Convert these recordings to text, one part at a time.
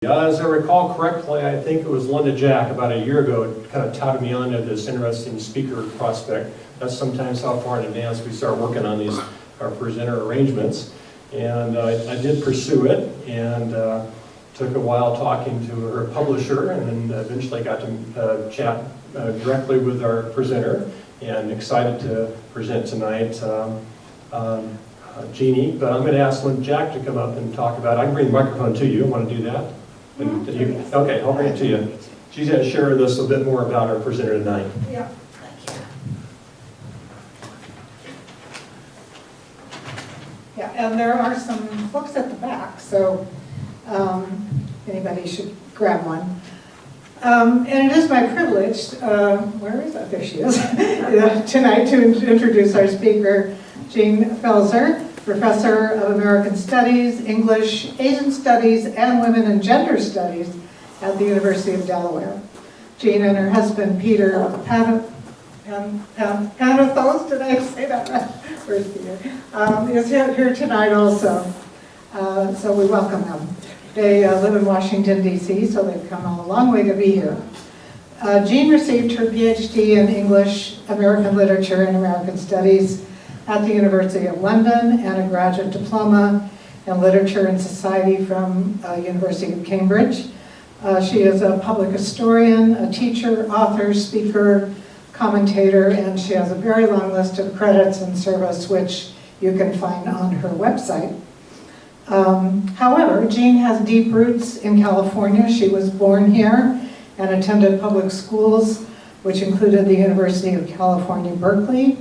As I recall correctly, I think it was Linda Jack about a year ago kind of touted me on to this interesting speaker prospect. That's sometimes how far in advance we start working on these our presenter arrangements. And I did pursue it, and took a while talking to her publisher, and then eventually got to chat directly with our presenter, and excited to present tonight Jeannie. But I'm going to ask Linda Jack to come up and talk about it. I can bring the microphone to you. Want to do that? Okay, I'll bring it to you. She's going to share with us a bit more about our presenter tonight. Yeah. Yeah, and there are some books at the back, so anybody should grab one. And it is my privilege, where is that? There she is, tonight to introduce our speaker, Jean Pfaelzer, Professor of American Studies, English, Asian Studies, and Women and Gender Studies at the University of Delaware. Jean and her husband, Peter Panathos, did I say that right? Where's Peter? Is here tonight also, so we welcome them. They live in Washington, D.C., so they've come a long way to be here. Jean received her PhD in English, American Literature, and American Studies at the University of London, and a graduate diploma in Literature and Society from University of Cambridge. She is a public historian, a teacher, author, speaker, commentator, and she has a very long list of credits and service, which you can find on her website. However, Jean has deep roots in California. She was born here and attended public schools, which included the University of California, Berkeley,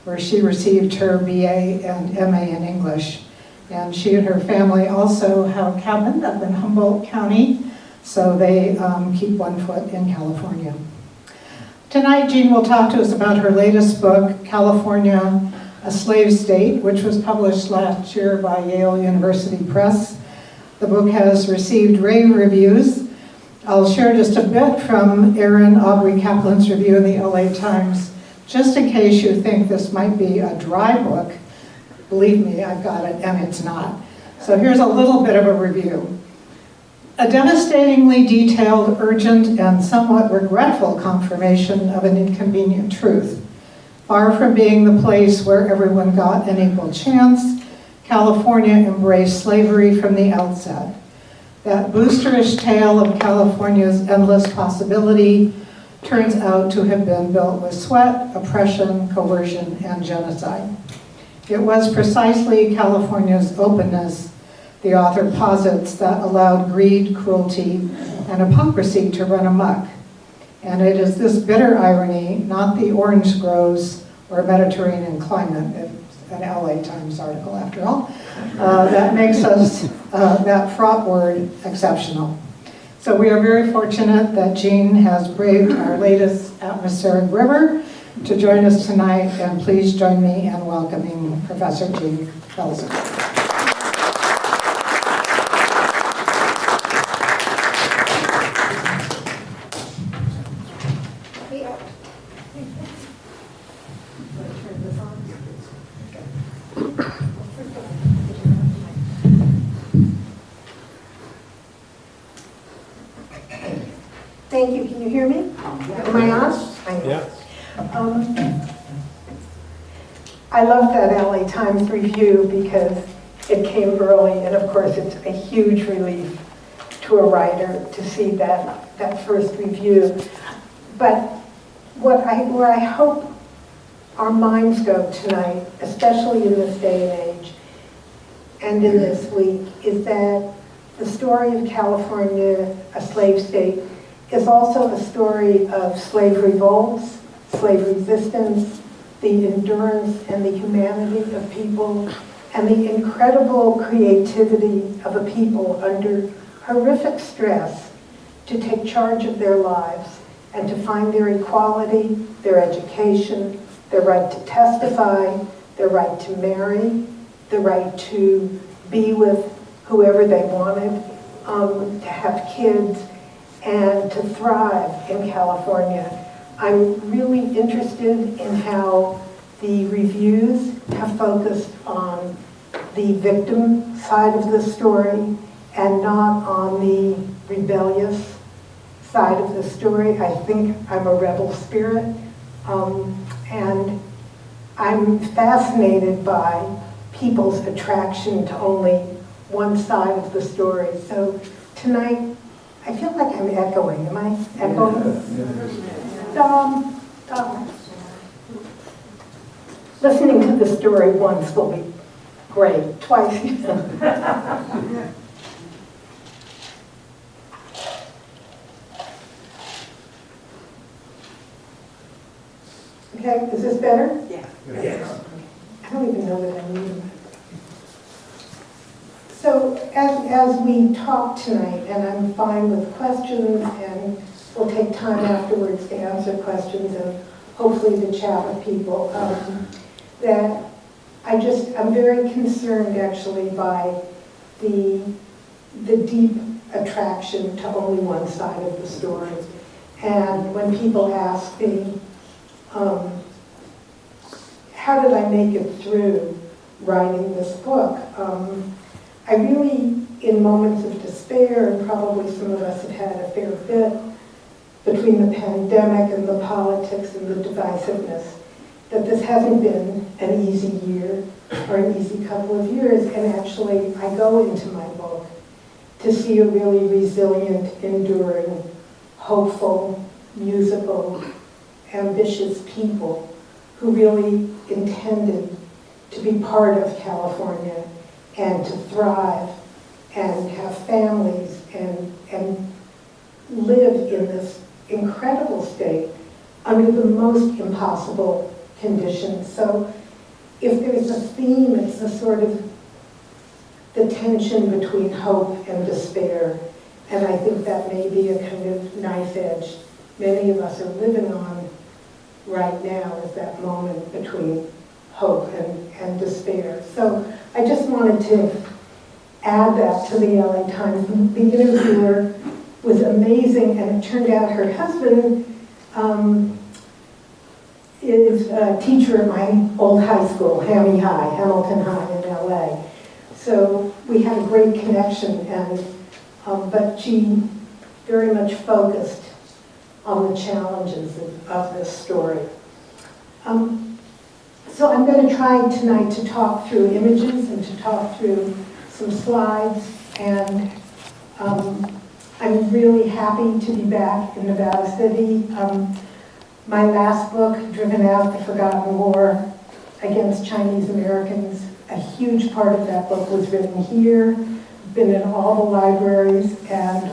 where she received her BA and MA in English. And she and her family also have a cabin up in Humboldt County, so they keep one foot in California. Tonight, Jean will talk to us about her latest book, California, A Slave State, which was published last year by Yale University Press. The book has received rave reviews. I'll share just a bit from Erin Aubrey Kaplan's review in the LA Times, just in case you think this might be a dry book. Believe me, I've got it, and it's not. So here's a little bit of a review. A devastatingly detailed, urgent, and somewhat regretful confirmation of an inconvenient truth. Far from being the place where everyone got an equal chance, California embraced slavery from the outset. That boosterish tale of California's endless possibility turns out to have been built with sweat, oppression, coercion, and genocide. It was precisely California's openness, the author posits, that allowed greed, cruelty, and hypocrisy to run amok. And it is this bitter irony, not the orange groves or Mediterranean climate, it's an LA Times article after all, that makes us, that fraught word, exceptional. So we are very fortunate that Jean has braved our latest atmospheric river to join us tonight, and please join me in welcoming Professor Jean Pfaelzer. Thank you. Can you hear me? Am I on? Yeah. I love that LA Times review because it came early, and of course it's a huge relief to a writer to see that first review. But where I hope our minds go tonight, especially in this day and age and in this week, is that the story of California, a slave state, is also a story of slave revolts, slave resistance, the endurance and the humanity of people, and the incredible creativity of a people under horrific stress to take charge of their lives and to find their equality, their education, their right to testify, their right to marry, the right to be with whoever they wanted, to have kids, and to thrive in California. I'm really interested in how the reviews have focused on the victim side of the story and not on the rebellious side of the story. I think I'm a rebel spirit, and I'm fascinated by people's attraction to only one side of the story. So tonight, I feel like I'm echoing. Am I echoing? Dom. Listening to the story once will be great. Twice. Okay, is this better? Yeah. Yes. I don't even know what I mean. So as we talk tonight, and I'm fine with questions, and we'll take time afterwards to answer questions and hopefully to chat with people, that I'm very concerned actually by the deep attraction to only one side of the story. And when people ask me, how did I make it through writing this book? I really, in moments of despair, and probably some of us have had a fair bit, between the pandemic and the politics and the divisiveness, that this hasn't been an easy year or an easy couple of years. And actually, I go into my book to see a really resilient, enduring, hopeful, musical, ambitious people who really intended to be part of California and to thrive and have families and live in this incredible state under the most impossible conditions. So if there's a theme, it's the sort of the tension between hope and despair. And I think that may be a kind of knife edge many of us are living on right now, is that moment between hope and despair. So I just wanted to add that to the LA Times. The interviewer was amazing, and it turned out her husband is a teacher at my old high school, Hamilton High in LA. So we had a great connection, and but she very much focused on the challenges of this story. So I'm going to try tonight to talk through images and to talk through some slides, and I'm really happy to be back in Nevada City. My last book, Driven Out: The Forgotten War Against Chinese Americans, a huge part of that book was written here, been in all the libraries and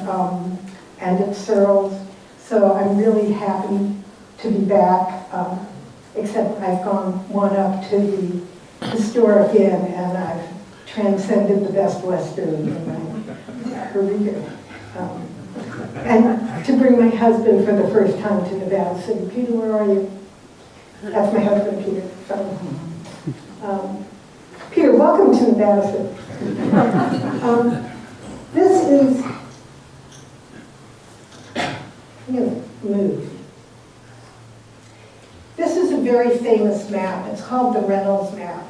at Searles. So I'm really happy to be back, except I've gone one up to the Historic Inn, and I've transcended the Best Western in my career. And to bring my husband for the first time to Nevada City. Peter, where are you? That's my husband, Peter. Peter, welcome to Nevada City. This is, I'm going to move. This is a very famous map. It's called the Reynolds map.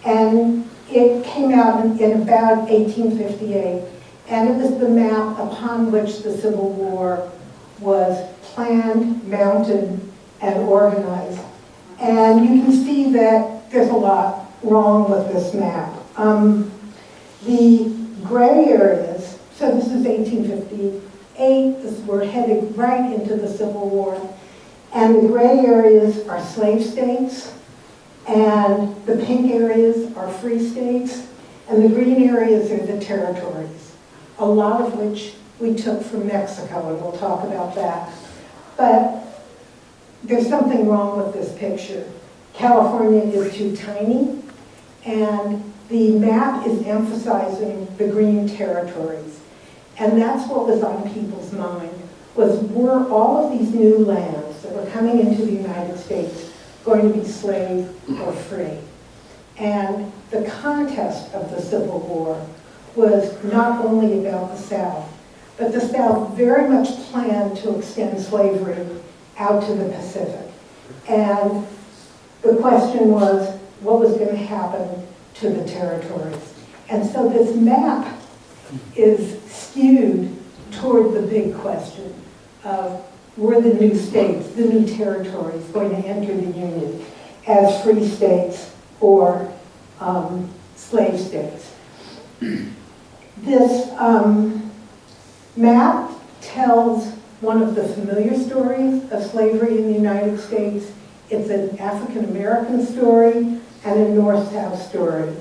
And it came out in about 1858. And it was the map upon which the Civil War was planned, mounted, and organized. And you can see that there's a lot wrong with this map. The gray areas, so this is 1858, we're headed right into the Civil War. And the gray areas are slave states, and the pink areas are free states, and the green areas are the territories, a lot of which we took from Mexico, and we'll talk about that. But there's something wrong with this picture. California is too tiny, and the map is emphasizing the green territories. And that's what was on people's mind, were all of these new lands that were coming into the United States going to be slave or free? And the contest of the Civil War was not only about the South, but the South very much planned to extend slavery out to the Pacific. And the question was, what was going to happen to the territories? And so this map is skewed toward the big question of, were the new states, the new territories, going to enter the Union as free states or slave states? This map tells one of the familiar stories of slavery in the United States. It's an African-American story and a North-South story.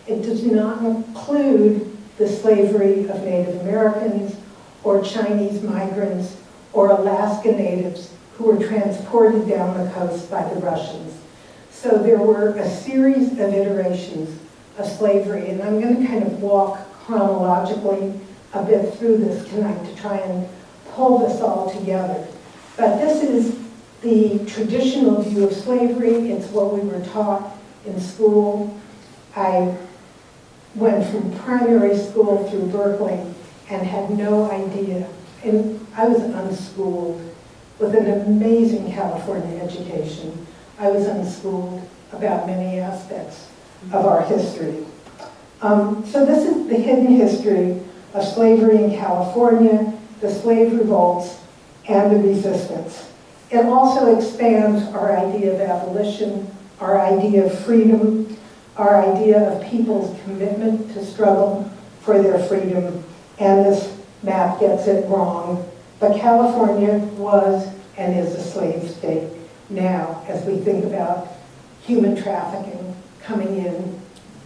It does not include the slavery of Native Americans or Chinese migrants or Alaska Natives who were transported down the coast by the Russians. So there were a series of iterations of slavery, and I'm going to kind of walk chronologically a bit through this tonight to try and pull this all together. But this is the traditional view of slavery. It's what we were taught in school. I went from primary school through Berkeley and had no idea. And I was unschooled with an amazing California education. I was unschooled about many aspects of our history. So this is the hidden history of slavery in California, the slave revolts, and the resistance. It also expands our idea of abolition, our idea of freedom, our idea of people's commitment to struggle for their freedom, and this map gets it wrong. But California was and is a slave state now, as we think about human trafficking coming in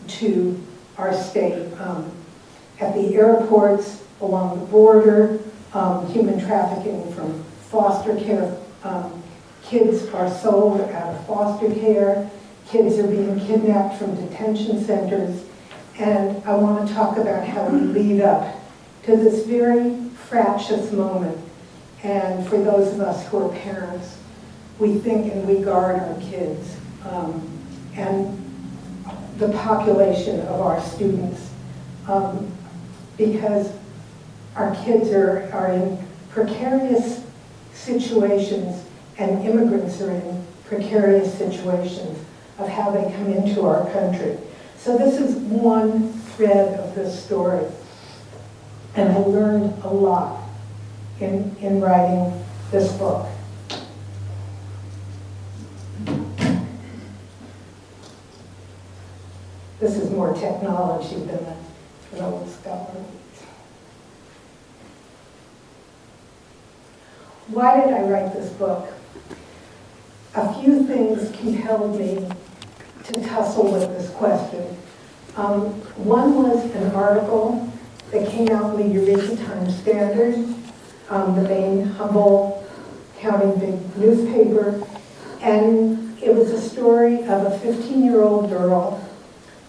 to our state. At the airports, along the border, human trafficking from foster care. Kids are sold out of foster care. Kids are being kidnapped from detention centers. And I want to talk about how we lead up to this very fractious moment. And for those of us who are parents, we think and we guard our kids and the population of our students because our kids are in precarious situations, and immigrants are in precarious situations of how they come into our country. So this is one thread of this story. And I learned a lot in writing this book. This is more technology than an old scholar. Why did I write this book? A few things compelled me to tussle with this question. One was an article that came out in the Eureka Times Standard, the main Humboldt County big newspaper, and it was a story of a 15-year-old girl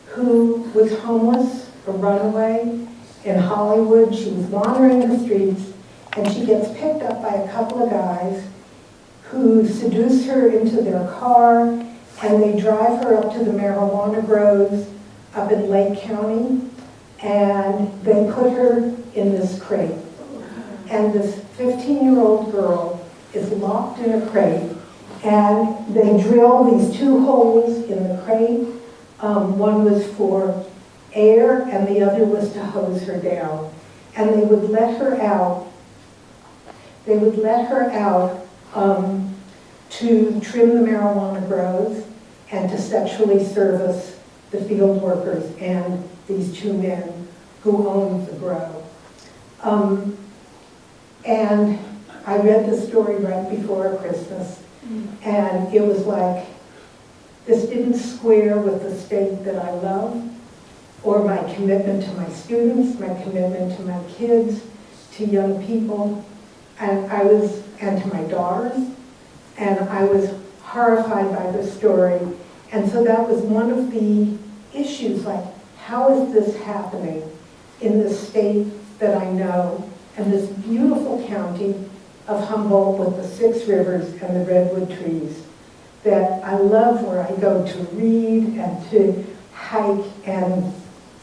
who was homeless, a runaway in Hollywood. She was wandering the streets, and she gets picked up by a couple of guys who seduce her into their car, and they drive her up to the marijuana groves up in Lake County, and they put her in this crate. And this 15-year-old girl is locked in a crate, and they drill these two holes in the crate. One was for air, and the other was to hose her down. And they would let her out. They would let her out to trim the marijuana grows and to sexually service the field workers and these two men who owned the grow. And I read the story right before Christmas, and it was like, this didn't square with the state that I love, or my commitment to my students, my commitment to my kids, to young people, and to my daughters, and I was horrified by the story. And so that was one of the issues, like, how is this happening in this state that I know, and this beautiful county of Humboldt with the 6 rivers and the redwood trees that I love, where I go to read and to hike and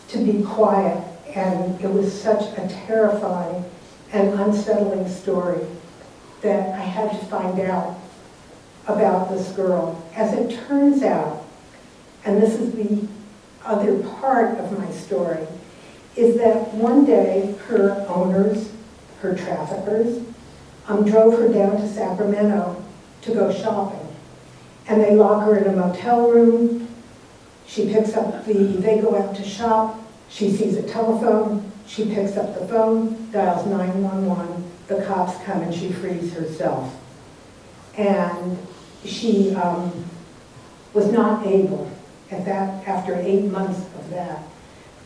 to be quiet. And it was such a terrifying and unsettling story that I had to find out about this girl. As it turns out, and this is the other part of my story, is that one day her owners, her traffickers, drove her down to Sacramento to go shopping. And they lock her in a motel room. They go out to shop. She sees a telephone. She picks up the phone, dials 911. The cops come and she frees herself. And she was not able, after 8 months of that,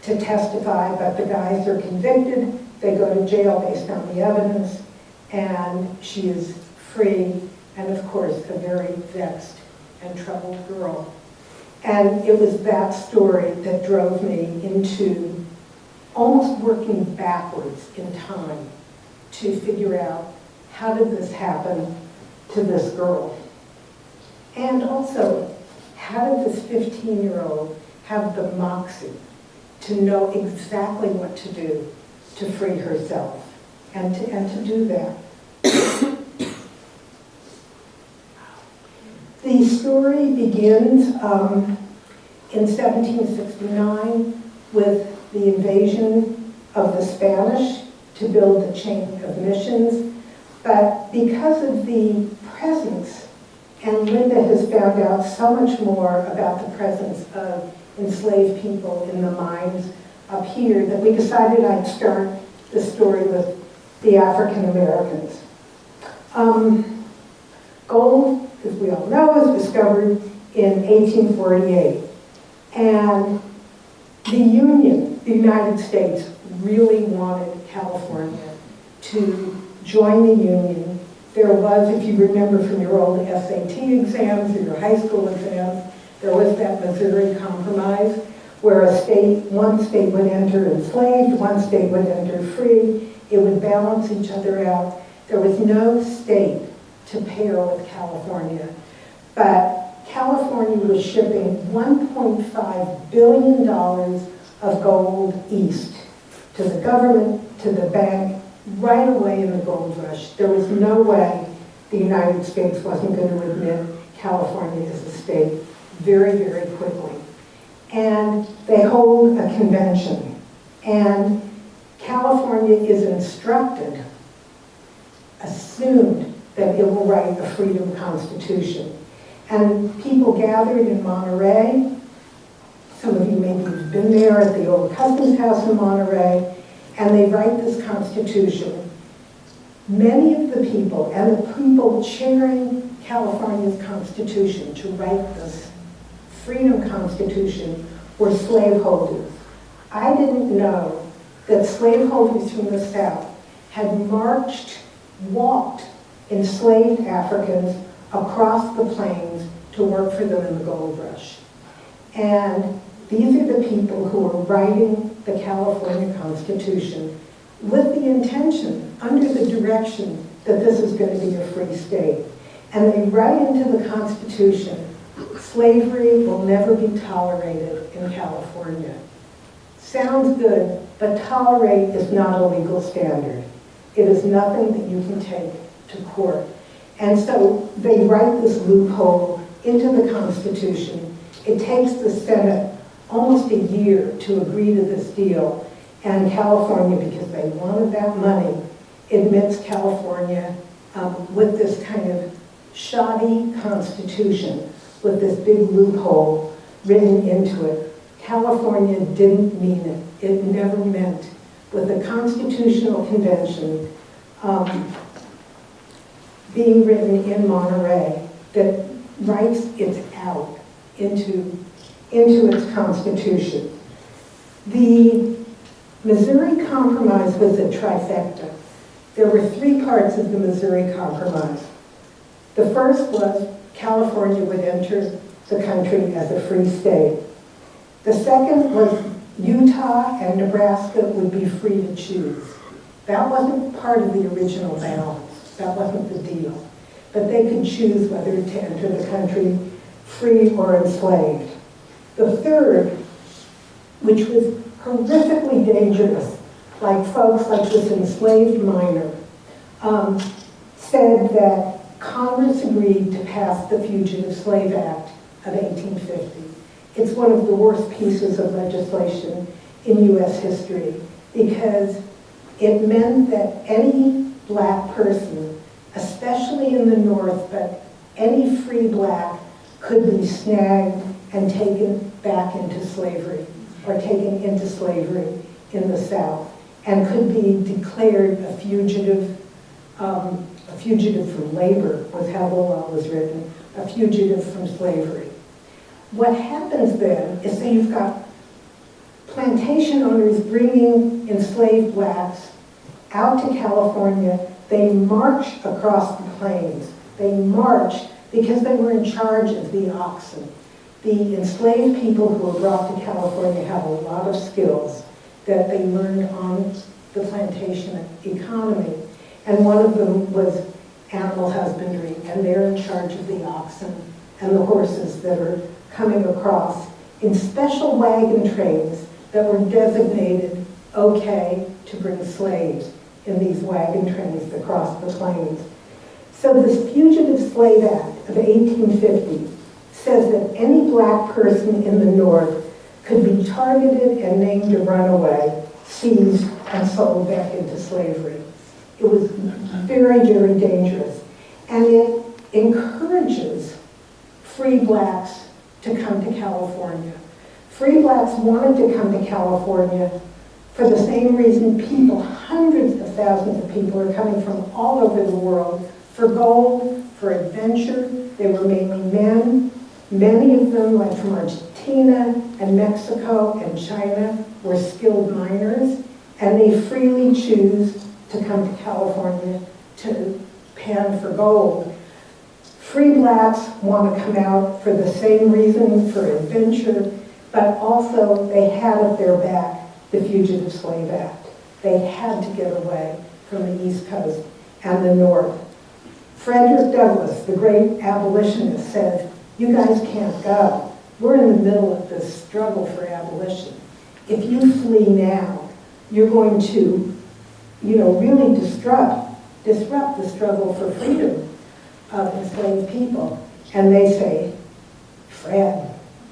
to testify, but the guys are convicted. They go to jail based on the evidence, and she is free, and of course, a very vexed and troubled girl. And it was that story that drove me into almost working backwards in time to figure out, how did this happen to this girl? And also, how did this 15-year-old have the moxie to know exactly what to do to free herself and to do that? The story begins in 1769 with the invasion of the Spanish to build the chain of missions. But because of the presence, and Linda has found out so much more about the presence of enslaved people in the mines up here, that we decided I'd start the story with the African Americans. Gold, as we all know, was discovered in 1848. And the Union, the United States, really wanted California to join the Union. There was, if you remember from your old SAT exams or your high school exams, there was that Missouri Compromise, where one state would enter enslaved, one state would enter free. It would balance each other out. There was no state to pair with California. But California was shipping $1.5 billion of gold east to the government, to the bank, right away in the gold rush. There was no way the United States wasn't going to admit California as a state very, very quickly. And they hold a convention. And California is instructed, assumed, that it will write a freedom constitution. And people gathered in Monterey. Some of you maybe have been there at the old Customs House in Monterey. And they write this constitution. Many of the people, and the people chairing California's constitution to write this freedom constitution, were slaveholders. I didn't know that slaveholders from the South had walked enslaved Africans across the plains to work for them in the gold rush. And these are the people who are writing the California Constitution with the intention, under the direction, that this is going to be a free state. And they write into the Constitution, slavery will never be tolerated in California. Sounds good, but tolerate is not a legal standard. It is nothing that you can take to court. And so they write this loophole into the Constitution. It takes the Senate almost a year to agree to this deal. And California, because they wanted that money, admits California with this kind of shoddy constitution, with this big loophole written into it. California didn't mean it. It never meant, with the Constitutional Convention being written in Monterey, that writes it out into its Constitution. The Missouri Compromise was a trifecta. There were 3 parts of the Missouri Compromise. The first was California would enter the country as a free state. The second was Utah and Nebraska would be free to choose. That wasn't part of the original balance. That wasn't the deal. But they could choose whether to enter the country free or enslaved. The third, which was horrifically dangerous, like folks like this enslaved miner, said that Congress agreed to pass the Fugitive Slave Act of 1850. It's one of the worst pieces of legislation in U.S. history. because it meant that any black person, especially in the North, but any free black could be snagged and taken back into slavery, or taken into slavery in the South, and could be declared a fugitive from labor, was how the law was written, a fugitive from slavery. What happens then is that you've got plantation owners bringing enslaved blacks out to California. They march across the plains. They march because they were in charge of the oxen. The enslaved people who were brought to California have a lot of skills that they learned on the plantation economy. And one of them was animal husbandry, and they're in charge of the oxen and the horses that are coming across in special wagon trains that were designated okay to bring slaves in these wagon trains across the plains. So this Fugitive Slave Act of 1850 says that any black person in the North could be targeted and named a runaway, seized, and sold back into slavery. It was very, very dangerous. And it encourages free blacks to come to California. Free blacks wanted to come to California for the same reason people, hundreds of thousands of people are coming from all over the world for gold, for adventure. They were mainly men. Many of them, like from Argentina and Mexico and China, were skilled miners, and they freely choose to come to California to pan for gold. Free blacks want to come out for the same reason, for adventure, but also they had at their back the Fugitive Slave Act. They had to get away from the East Coast and the North. Frederick Douglass, the great abolitionist, said, "You guys can't go. We're in the middle of this struggle for abolition. If you flee now, you're going to, really disrupt the struggle for freedom of enslaved people." And they say, "Fred,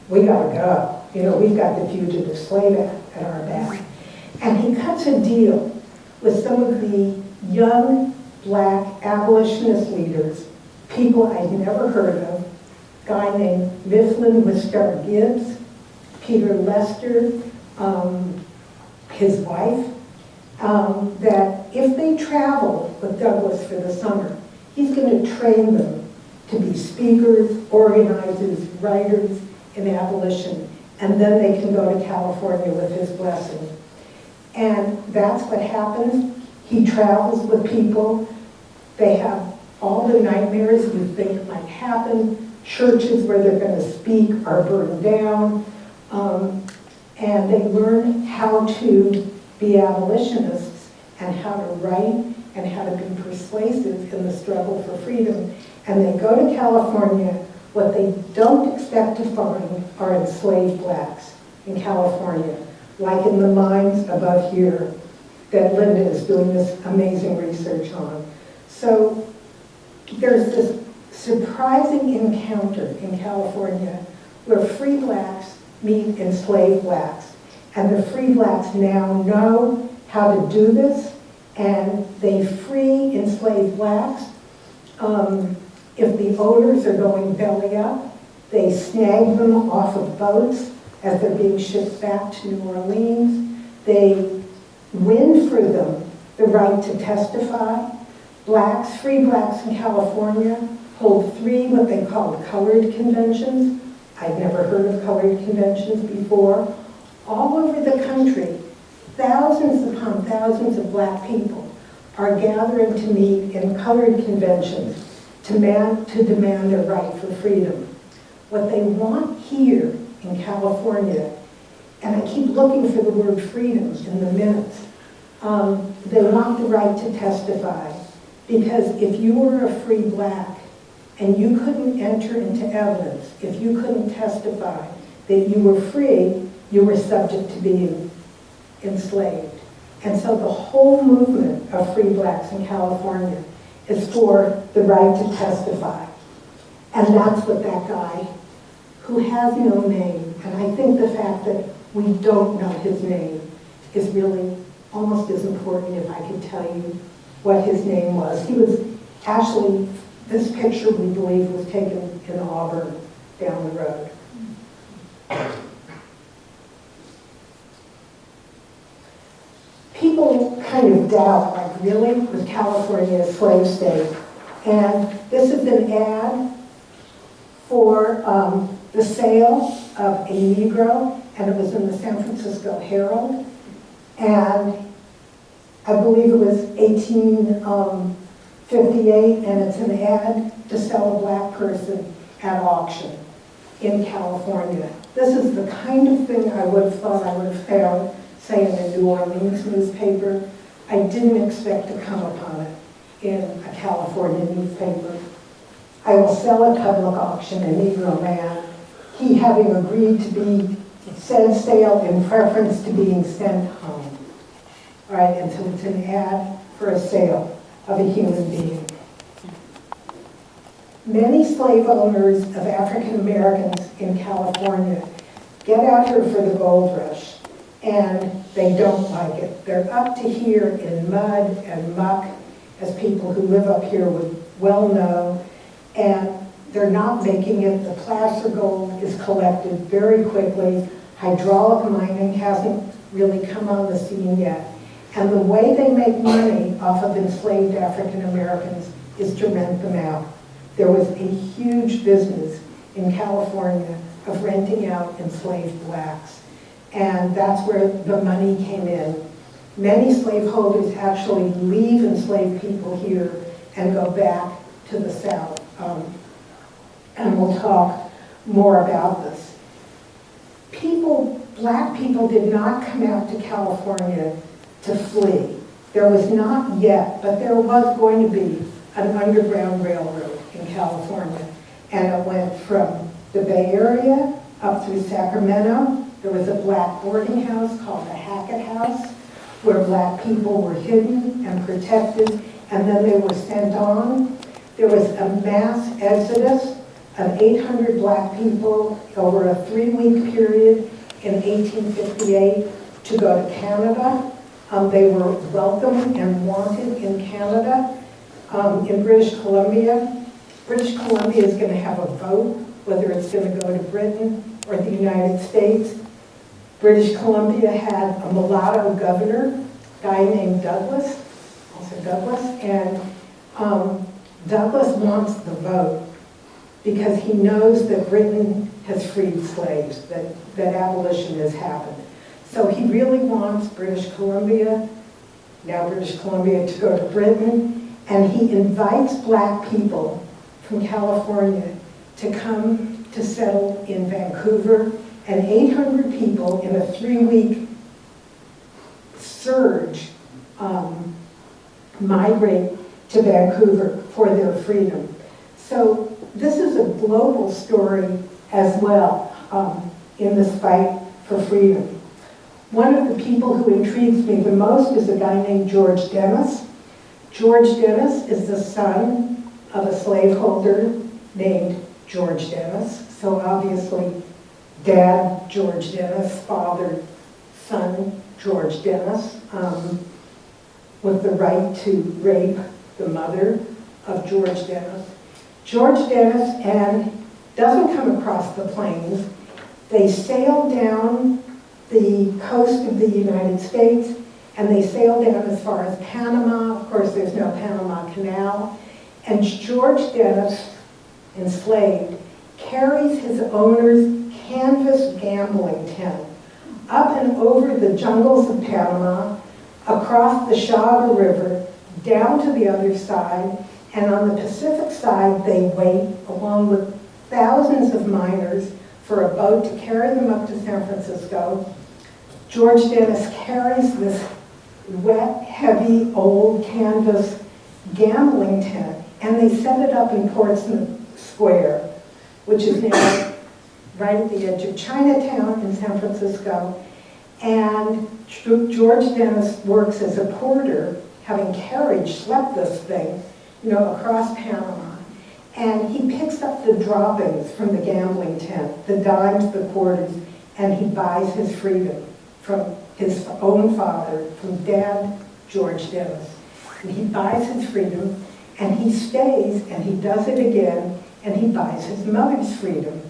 we gotta go. We've got the Fugitive Slave Act at our back." And he cuts a deal with some of the young black abolitionist leaders, people I'd never heard of, a guy named Mifflin Wistar Gibbs, Peter Lester, his wife, that if they travel with Douglass for the summer, he's going to train them to be speakers, organizers, writers in abolition, and then they can go to California with his blessing. And that's what happens. He travels with people. They have all the nightmares you think might happen. Churches where they're going to speak are burned down. And they learn how to be abolitionists and how to write and how to be persuasive in the struggle for freedom. And they go to California. What they don't expect to find are enslaved blacks in California, like in the mines above here that Linda is doing this amazing research on. So there's this surprising encounter in California where free blacks meet enslaved blacks. And the free blacks now know how to do this, and they free enslaved blacks. If the owners are going belly up, they snag them off of boats as they're being shipped back to New Orleans. They win for them the right to testify. Free blacks in California hold 3 what they call colored conventions. I'd never heard of colored conventions before. All over the country, thousands upon thousands of black people are gathering to meet in colored conventions to demand their right for freedom. What they want here in California, and I keep looking for the word freedom in the minutes, they want the right to testify. Because if you were a free black and you couldn't enter into evidence, if you couldn't testify that you were free, you were subject to being enslaved. And so the whole movement of free blacks in California is for the right to testify. And that's what that guy, who has no name, and I think the fact that we don't know his name is really almost as important if I could tell you what his name was. He was actually, this picture we believe was taken in Auburn down the road. People kind of doubt, like, really, was California a slave state? And this is an ad for the sale of a Negro, and it was in the San Francisco Herald. And I believe it was 1858, and it's an ad to sell a black person at auction in California. This is the kind of thing I would have thought I would have found, say, in a New Orleans newspaper. I didn't expect to come upon it in a California newspaper. I will sell at public auction a Negro man, he having agreed to be said sale in preference to being sent home. All right, and so it's an ad for a sale of a human being. Many slave owners of African Americans in California get out here for the gold rush, and they don't like it. They're up to here in mud and muck, as people who live up here would well know, and they're not making it. The placer gold is collected very quickly. Hydraulic mining hasn't really come on the scene yet. And the way they make money off of enslaved African Americans is to rent them out. There was a huge business in California of renting out enslaved blacks. And that's where the money came in. Many slaveholders actually leave enslaved people here and go back to the South. And we'll talk more about this. Black people did not come out to California to flee. There was not yet, but there was going to be an underground railroad in California. And it went from the Bay Area up through Sacramento. There was a black boarding house called the Hackett House, where black people were hidden and protected, and then they were sent on. There was a mass exodus of 800 black people over a 3-week period in 1858 to go to Canada. They were welcome and wanted in Canada. In British Columbia is going to have a vote whether it's going to go to Britain or the United States. British Columbia had a mulatto governor, a guy named Douglas, and Douglas wants the vote because he knows that Britain has freed slaves, that abolition has happened. So he really wants British Columbia to go to Britain, and he invites black people from California to come to settle in Vancouver, and 800 people in a 3-week surge migrate to Vancouver for their freedom. So this is a global story as well in this fight for freedom. One of the people who intrigues me the most is a guy named George Dennis. George Dennis is the son of a slaveholder named George Dennis. So obviously, Dad, George Dennis, father, son, George Dennis, with the right to rape the mother of George Dennis. George Dennis doesn't come across the plains. They sail down the coast of the United States, and they sail down as far as Panama. Of course, there's no Panama Canal. And George Dennis, enslaved, carries his owner's canvas gambling tent up and over the jungles of Panama, across the Chaga River, down to the other side, and on the Pacific side, they wait, along with thousands of miners, for a boat to carry them up to San Francisco. George Dennis carries this wet, heavy, old canvas gambling tent, and they set it up in Portsmouth Square, which is now right at the edge of Chinatown in San Francisco. And George Dennis works as a porter, having schlepped this thing, across Panama. And he picks up the droppings from the gambling tent, the dimes, the quarters, and he buys his freedom from his own father, from Dad, George Dennis. And he buys his freedom, and he stays, and he does it again, and he buys his mother's freedom,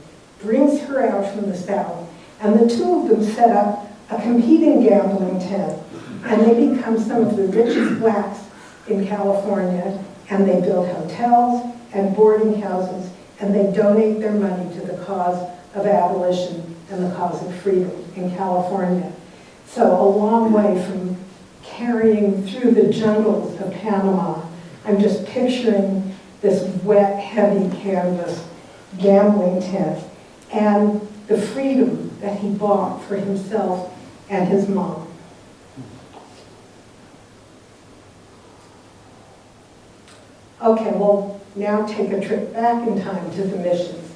brings her out from the South, and the two of them set up a competing gambling tent, and they become some of the richest blacks in California, and they build hotels and boarding houses, and they donate their money to the cause of abolition and the cause of freedom in California. So a long way from carrying through the jungles of Panama. I'm just picturing this wet, heavy canvas gambling tent and the freedom that he bought for himself and his mom. Okay, well, now take a trip back in time to the missions.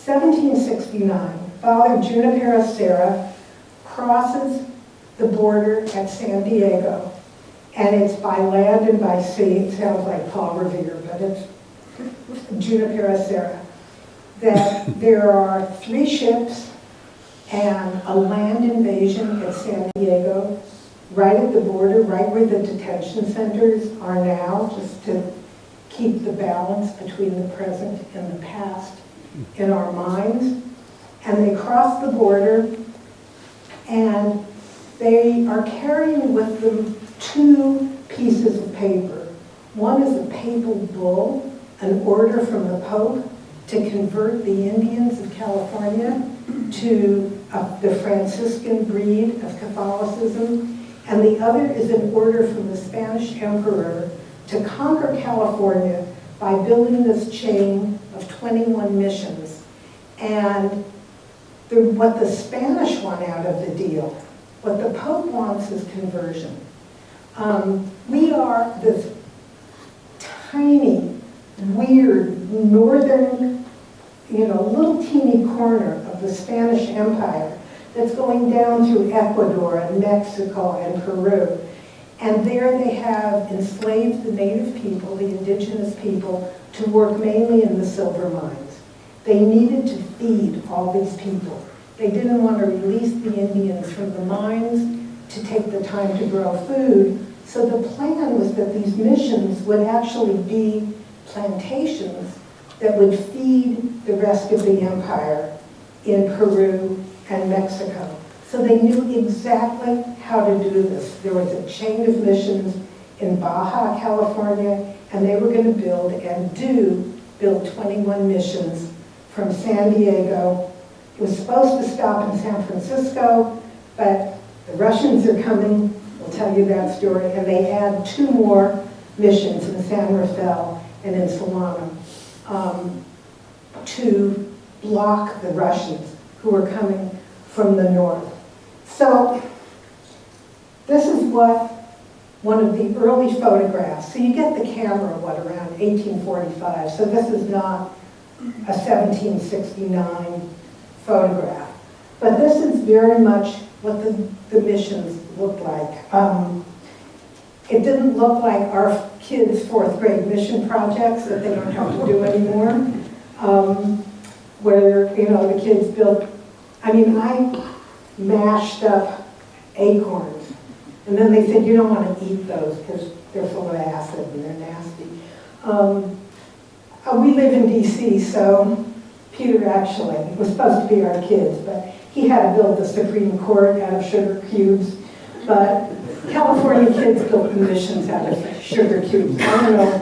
1769, Father Junipero Serra crosses the border at San Diego, and it's by land and by sea. It sounds like Paul Revere, but it's Junipero Serra. That there are 3 ships and a land invasion at San Diego, right at the border, right where the detention centers are now, just to keep the balance between the present and the past in our minds. And they cross the border, and they are carrying with them 2 pieces of paper. One is a papal bull, an order from the Pope to convert the Indians of California to the Franciscan breed of Catholicism, and the other is an order from the Spanish Emperor to conquer California by building this chain of 21 missions. And what the Spanish want out of the deal, what the Pope wants is conversion. We are this tiny, weird, northern, little teeny corner of the Spanish Empire that's going down through Ecuador and Mexico and Peru. And there they have enslaved the native people, the indigenous people, to work mainly in the silver mines. They needed to feed all these people. They didn't want to release the Indians from the mines to take the time to grow food. So the plan was that these missions would actually be plantations that would feed the rest of the empire in Peru and Mexico. So they knew exactly how to do this. There was a chain of missions in Baja, California, and they were going to build and build 21 missions from San Diego. It was supposed to stop in San Francisco, but the Russians are coming. We'll tell you that story. And they add 2 more missions in San Rafael and in Solano to block the Russians who were coming from the north. So this is one of the early photographs. So you get the camera, around 1845. So this is not a 1769 photograph. But this is very much what the missions looked like. It didn't look like our kids' 4th grade mission projects that they don't have to do anymore, where, the kids built, I mashed up acorns. And then they said, you don't want to eat those because they're full of acid and they're nasty. We live in DC, so Peter actually was supposed to be our kids, but he had to build the Supreme Court out of sugar cubes. But California kids built the missions out of sugar cubes. I don't know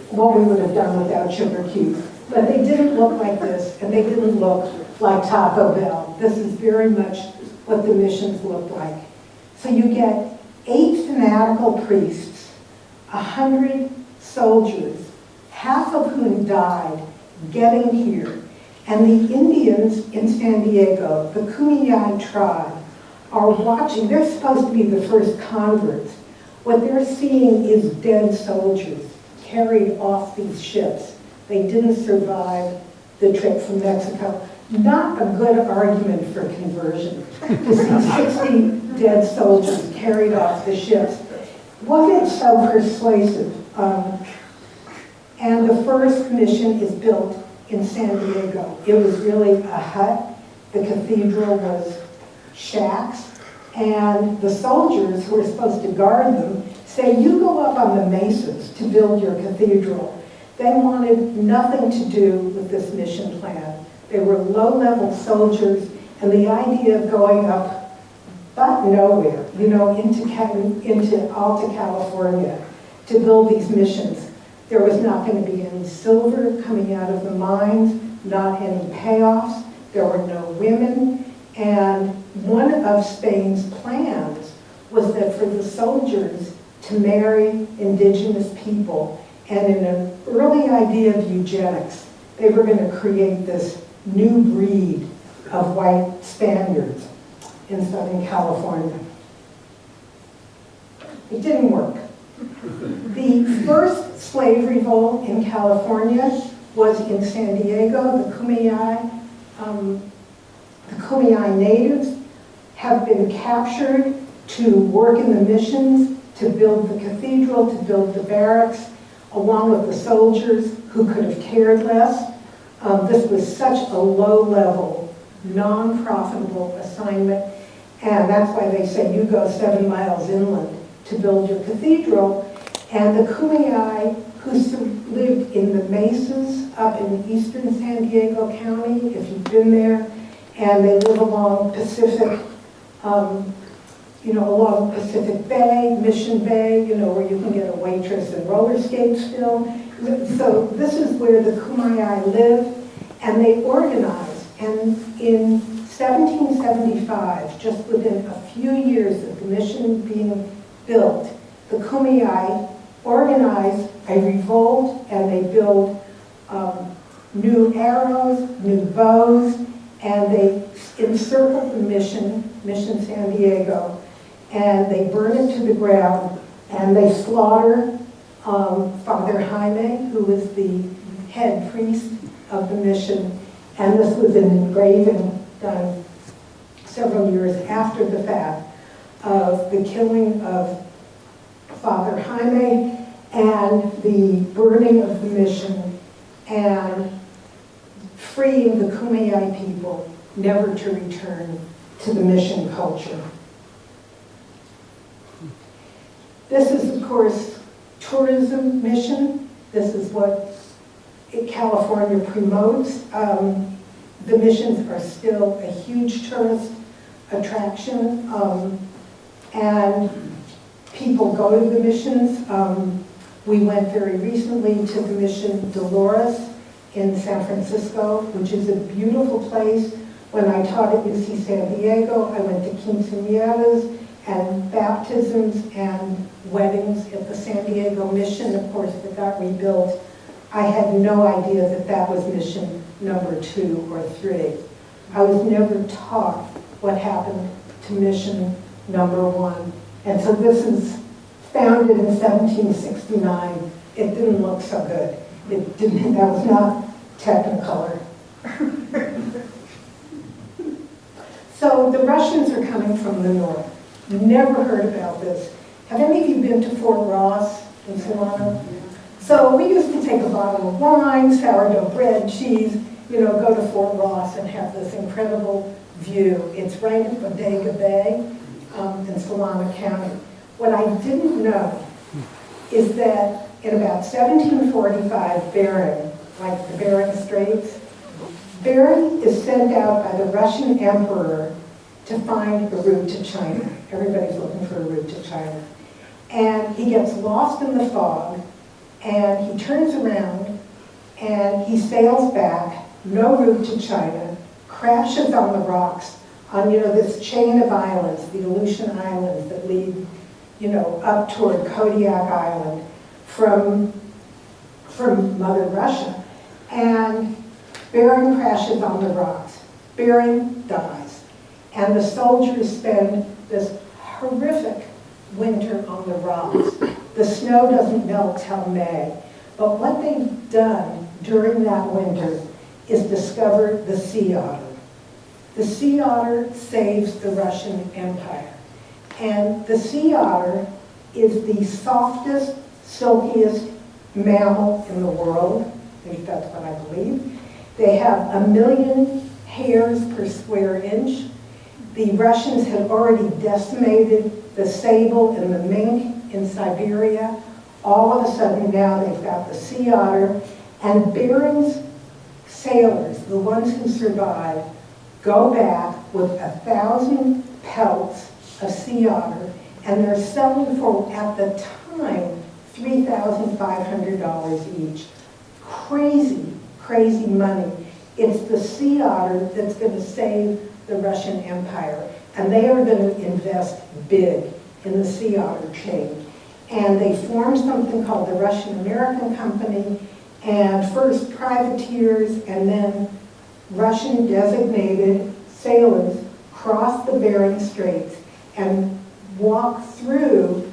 what we would have done without sugar cubes. But they didn't look like this, and they didn't look like Taco Bell. This is very much what the missions look like. So you get 8 fanatical priests, 100 soldiers, half of whom died getting here. And the Indians in San Diego, the Kumeyaay tribe, are watching. They're supposed to be the first converts. What they're seeing is dead soldiers carried off these ships. They didn't survive the trip from Mexico. Not a good argument for conversion, to see 60 dead soldiers carried off the ships. Wasn't so persuasive. And the first mission is built in San Diego. It was really a hut. The cathedral was shacks. And the soldiers who were supposed to guard them say, you go up on the mesas to build your cathedral. They wanted nothing to do with this mission plan. They were low-level soldiers, and the idea of going up but nowhere, into Alta California to build these missions. There was not going to be any silver coming out of the mines, not any payoffs. There were no women. And one of Spain's plans was that for the soldiers to marry indigenous people, and in an early idea of eugenics, they were going to create this new breed of white Spaniards in Southern California. It didn't work. The first slave revolt in California was in San Diego. The Kumeyaay natives have been captured to work in the missions, to build the cathedral, to build the barracks, along with the soldiers who could have cared less. This was such a low-level, non-profitable assignment, and that's why they say you go 7 miles inland to build your cathedral. And the Kumeyaay, who lived in the mesas up in eastern San Diego County, if you've been there, and they live along Pacific, along Pacific Bay, Mission Bay, where you can get a waitress and roller skates still. So this is where the Kumeyaay live, and they organize. And in 1775, just within a few years of the mission being built, the Kumeyaay organize a revolt, and they build new arrows, new bows, and they encircle the mission San Diego, and they burn it to the ground, and they slaughter Father Jaime, who was the head priest of the mission, and this was an engraving done several years after the fact of the killing of Father Jaime and the burning of the mission and freeing the Kumeyaay people never to return to the mission culture. This is, of course, tourism mission. This is what California promotes. The missions are still a huge tourist attraction, and people go to the missions. We went very recently to the mission Dolores in San Francisco, which is a beautiful place. When I taught at UC San Diego, I went to quinceañeras and baptisms and weddings at the San Diego mission, of course, that got rebuilt. I had no idea that that was mission number 2 or 3. I was never taught what happened to mission number 1. And so this is founded in 1769. It didn't look so good. That was not Technicolor. So the Russians are coming from the north. Never heard about this. Have any of you been to Fort Ross in Solano? So we used to take a bottle of wine, sourdough bread, cheese, go to Fort Ross and have this incredible view. It's right at Bodega Bay in Solano County. What I didn't know is that in about 1745, Bering, like the Bering Straits, Bering is sent out by the Russian emperor to find a route to China. Everybody's looking for a route to China. And he gets lost in the fog, and he turns around, and he sails back, no route to China, crashes on the rocks on, this chain of islands, the Aleutian Islands that lead, up toward Kodiak Island from Mother Russia. And Bering crashes on the rocks. Bering dies. And the soldiers spend this horrific winter on the rocks. The snow doesn't melt till May. But what they've done during that winter is discover the sea otter. The sea otter saves the Russian Empire. And the sea otter is the softest, silkiest mammal in the world. At least that's what I believe. They have 1 million hairs per square inch. the Russians had already decimated the sable and the mink in Siberia. All of a sudden now they've got the sea otter, and Barons sailors, the ones who survived, go back with 1,000 pelts of sea otter, and they're selling for, at the time, $3,500 each. Crazy, crazy money. It's the sea otter that's going to save the Russian Empire, and they are going to invest big in the sea otter chain. And they formed something called the Russian-American Company, and first privateers and then Russian designated sailors crossed the Bering Straits and walked through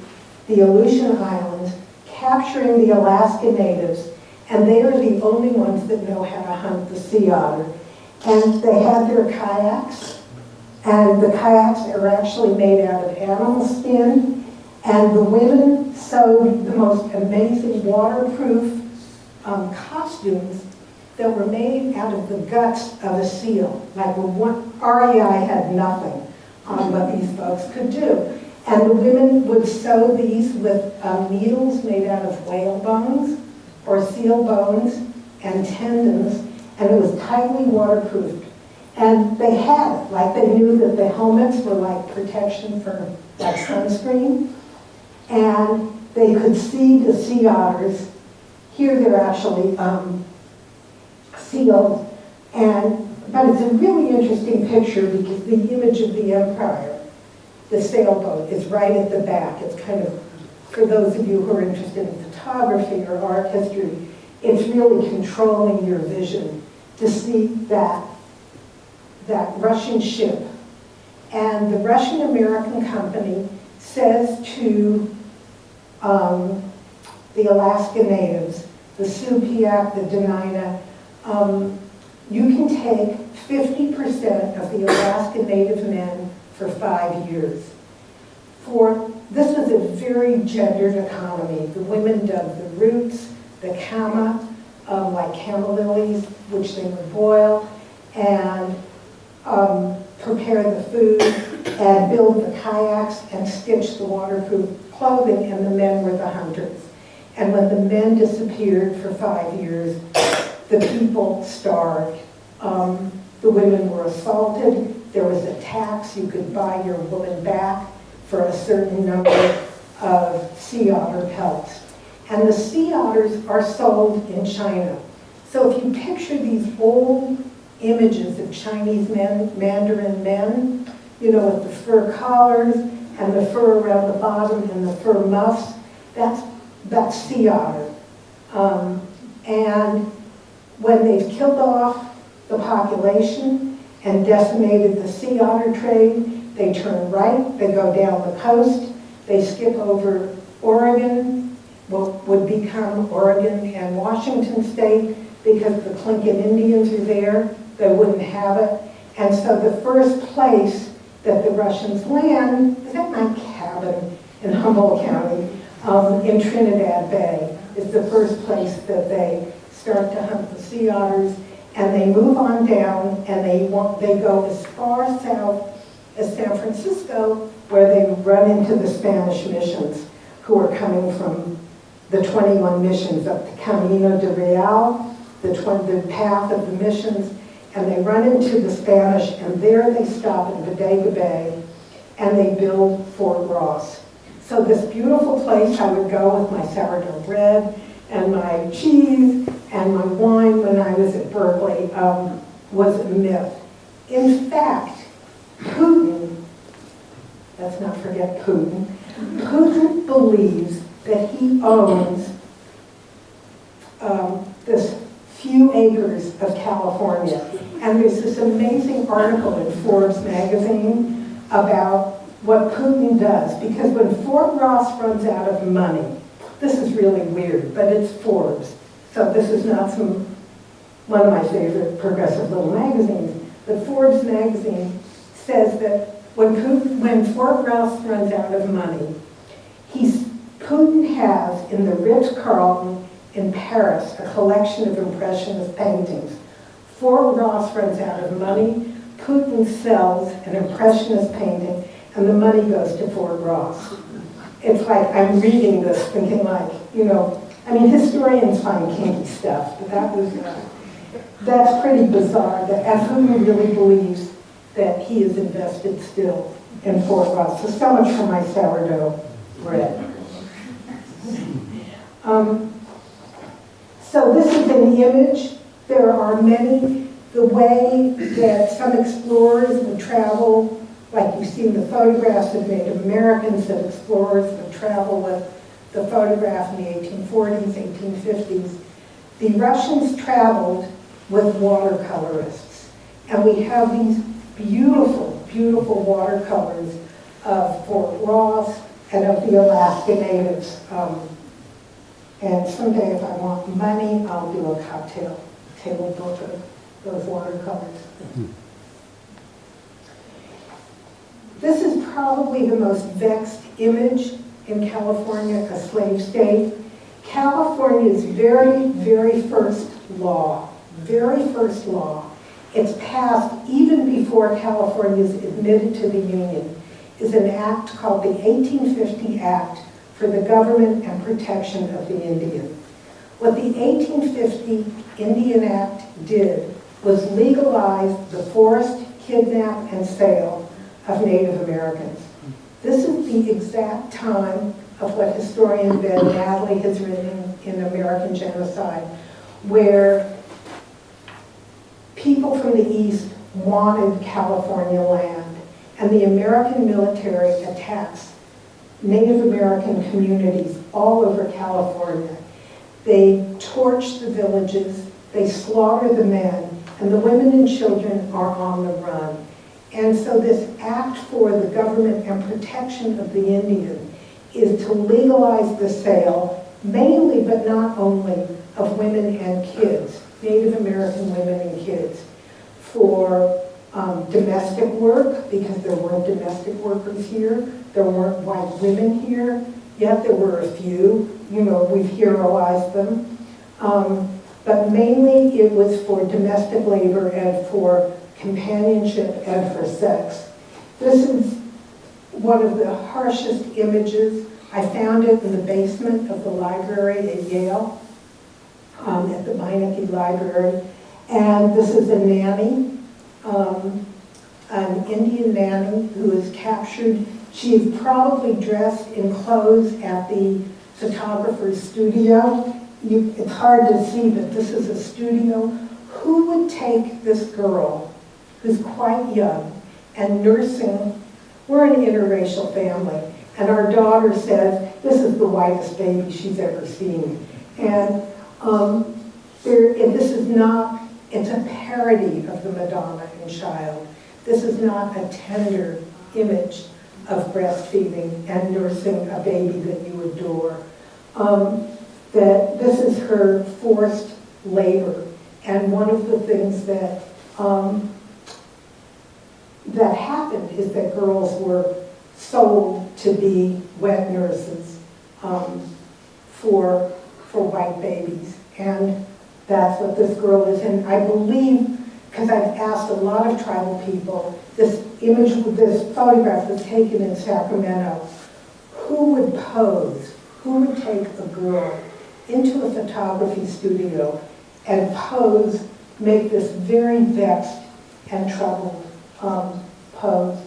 the Aleutian Islands, capturing the Alaska natives, and they are the only ones that know how to hunt the sea otter. And they had their kayaks, and the kayaks are actually made out of animal skin, and the women sewed the most amazing waterproof costumes that were made out of the guts of a seal. Like REI had nothing on what these folks could do. And the women would sew these with needles made out of whale bones or seal bones and tendons, and it was tightly waterproofed. And they had it, like they knew that the helmets were like protection for like sunscreen, and they could see the sea otters. Here they're actually sealed, but it's a really interesting picture because the image of the empire, the sailboat, is right at the back. It's kind of, for those of you who are interested in photography or art history, it's really controlling your vision to see that Russian ship. And the Russian-American Company says to the Alaska natives, the Supiaq, the Dena'ina, you can take 50% of the Alaska Native men for 5 years. This was a very gendered economy. The women dug the roots, the kama, like kama lilies, which they would boil, and prepare the food, and build the kayaks, and stitch the waterproof clothing, and the men were the hunters. And when the men disappeared for 5 years, the people starved. The women were assaulted. There was a tax. You could buy your woman back for a certain number of sea otter pelts. And the sea otters are sold in China. So if you picture these old images of Chinese men, Mandarin men, you know, with the fur collars and the fur around the bottom and the fur muffs, that's sea otter. And when they've killed off the population and decimated the sea otter trade, they turn right, they go down the coast, they skip over Oregon, what would become Oregon and Washington State, because the Clinton Indians are there, they wouldn't have it. And so the first place that the Russians land is at my cabin in Humboldt County, in Trinidad Bay, is the first place that they start to hunt the sea otters, and they move on down, and they go as far south as San Francisco, where they run into the Spanish missions, who are coming from the 21 missions up the Camino de Real, the path of the missions, and they run into the Spanish, and there they stop in Bodega Bay, and they build Fort Ross. So this beautiful place, I would go with my sourdough bread and my cheese and my wine when I was at Berkeley, was a myth. In fact, Putin, let's not forget Putin, Putin believes that he owns this few acres of California. And there's this amazing article in Forbes magazine about what Putin does, because when Fort Ross runs out of money, this is really weird, but it's Forbes, so this is not one of my favorite progressive little magazines, but Forbes magazine says that when Fort Ross runs out of money, Putin has in the Ritz-Carlton in Paris a collection of impressionist paintings. Fort Ross runs out of money, Putin sells an impressionist painting and the money goes to Fort Ross. It's like I'm reading this thinking like, you know, I mean, historians find kinky stuff, but that's pretty bizarre that Putin really believes that he is invested still in Fort Ross. So much for my sourdough bread. So this is an image. There are many. The way that some explorers would travel, like you've seen the photographs of Native Americans, that explorers would travel with the photograph in the 1840s, 1850s. The Russians traveled with watercolorists. And we have these beautiful, beautiful watercolors of Fort Ross and of the Alaska Natives. And someday if I want money, I'll do a cocktail table book of those watercolors. This is probably the most vexed image in California, a slave state. California's very, very first law, it's passed even before California is admitted to the Union, is an act called the 1850 Act for the Government and Protection of the Indian. What the 1850 Indian Act did was legalize the forced kidnap and sale of Native Americans. This is the exact time of what historian Ben Hadley has written in American Genocide, where people from the East wanted California land, and the American military attacks Native American communities all over California. They torch the villages, they slaughter the men, and the women and children are on the run. And so this act for the government and protection of the Indian is to legalize the sale, mainly but not only, of women and kids, Native American women and kids, for domestic work, because there weren't domestic workers here, there weren't white women here, yet there were a few, you know, we've heroized them. But mainly it was for domestic labor and for companionship and for sex. This is one of the harshest images. I found it in the basement of the library at Yale, at the Meineke Library. And this is a nanny, an Indian nanny who is captured. She's probably dressed in clothes at the photographer's studio. It's hard to see, but this is a studio. Who would take this girl, who's quite young, and nursing? We're an interracial family, and our daughter says, this is the whitest baby she's ever seen. And this is not, it's a parody of the Madonna and Child. This is not a tender image of breastfeeding and nursing a baby that you adore. That this is her forced labor. And one of the things that that happened is that girls were sold to be wet nurses for white babies. And that's what this girl is. And I believe, because I've asked a lot of tribal people, this image, this photograph was taken in Sacramento. Who would pose? Who would take a girl into a photography studio and pose, make this very vexed and troubled pose?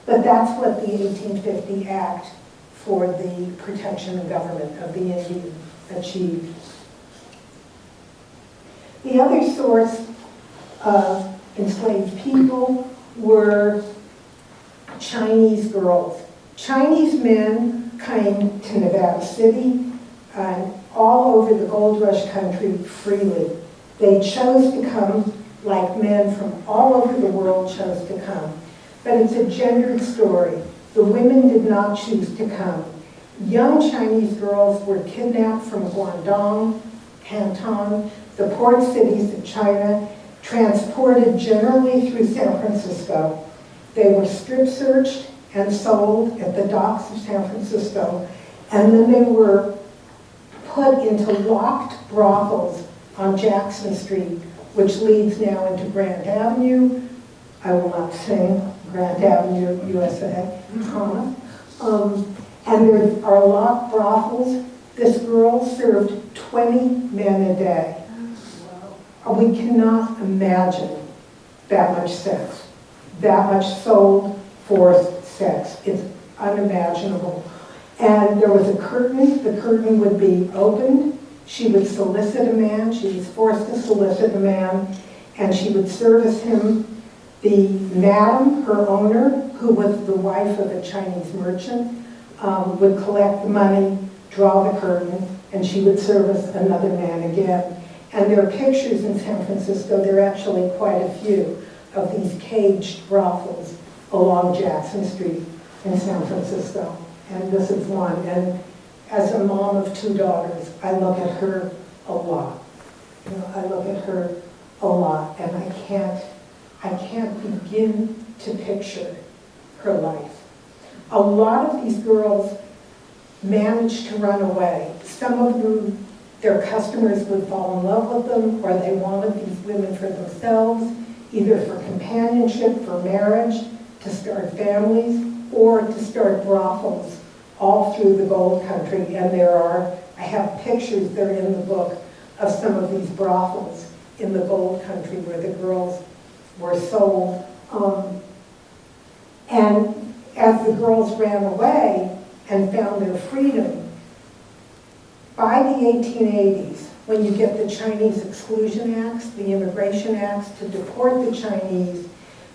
But that's what the 1850 Act for the Protection and Government of the Indian achieved. The other source of enslaved people were Chinese girls. Chinese men came to Nevada City and all over the gold rush country freely. They chose to come like men from all over the world chose to come. But it's a gendered story. The women did not choose to come. Young Chinese girls were kidnapped from Guangdong, Canton, the port cities of China, transported generally through San Francisco. They were strip searched and sold at the docks of San Francisco, and then they were put into locked brothels on Jackson Street which leads now into Grant Avenue. I will not sing Grant Avenue, USA, promise. And there are a lot of brothels. This girl served 20 men a day. We cannot imagine that much sex, that much soul forced sex. It's unimaginable. And there was a curtain. The curtain would be opened. She would solicit a man. She was forced to solicit a man, and she would service him. The madam, her owner, who was the wife of a Chinese merchant, would collect the money, draw the curtain, and she would service another man again. And there are pictures in San Francisco, there are actually quite a few, of these caged brothels along Jackson Street in San Francisco. And this is one. And as a mom of 2 daughters, I look at her a lot. You know, I look at her a lot, and I can't begin to picture her life. A lot of these girls managed to run away. Some of them, their customers would fall in love with them, or they wanted these women for themselves, either for companionship, for marriage, to start families, or to start brothels all through the gold country. And I have pictures, they're in the book, of some of these brothels in the gold country where the girls were sold. And as the girls ran away and found their freedom, by the 1880s, when you get the Chinese Exclusion Acts, the Immigration Acts to deport the Chinese,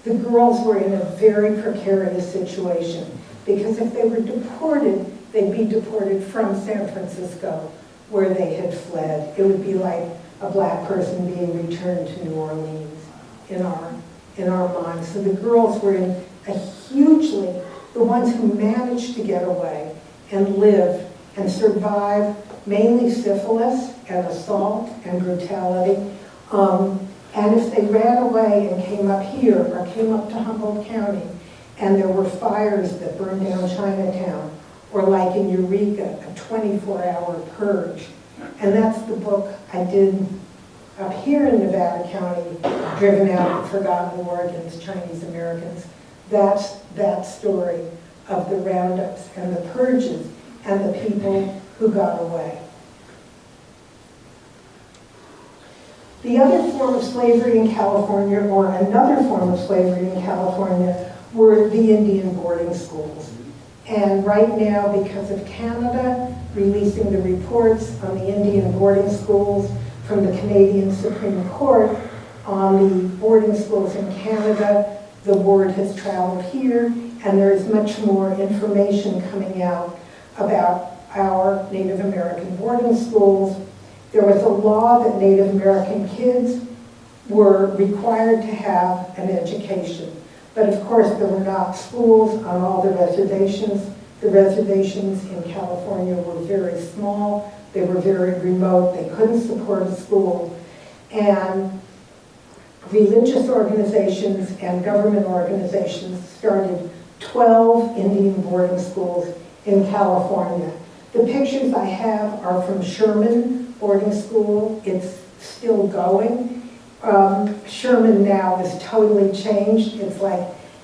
the girls were in a very precarious situation, because if they were deported, they'd be deported from San Francisco, where they had fled. It would be like a black person being returned to New Orleans in our minds. So the girls were in a hugely, the ones who managed to get away and live and survive mainly syphilis and assault and brutality. And if they ran away and came up here or came up to Humboldt County and there were fires that burned down Chinatown, or like in Eureka, a 24-hour purge. And that's the book I did up here in Nevada County, Driven Out of Forgotten Oregons, Chinese Americans. That's that story of the roundups and the purges and the people who got away. The other form of slavery in California, or another form of slavery in California, were the Indian boarding schools. And right now, because of Canada releasing the reports on the Indian boarding schools from the Canadian Supreme Court on the boarding schools in Canada, the word has traveled here, and there is much more information coming out about our Native American boarding schools. There was a law that Native American kids were required to have an education. But of course, there were not schools on all the reservations. The reservations in California were very small. They were very remote. They couldn't support a school. And religious organizations and government organizations started 12 Indian boarding schools in California. The pictures I have are from Sherman Boarding School. It's still going. Sherman now is totally changed. It's like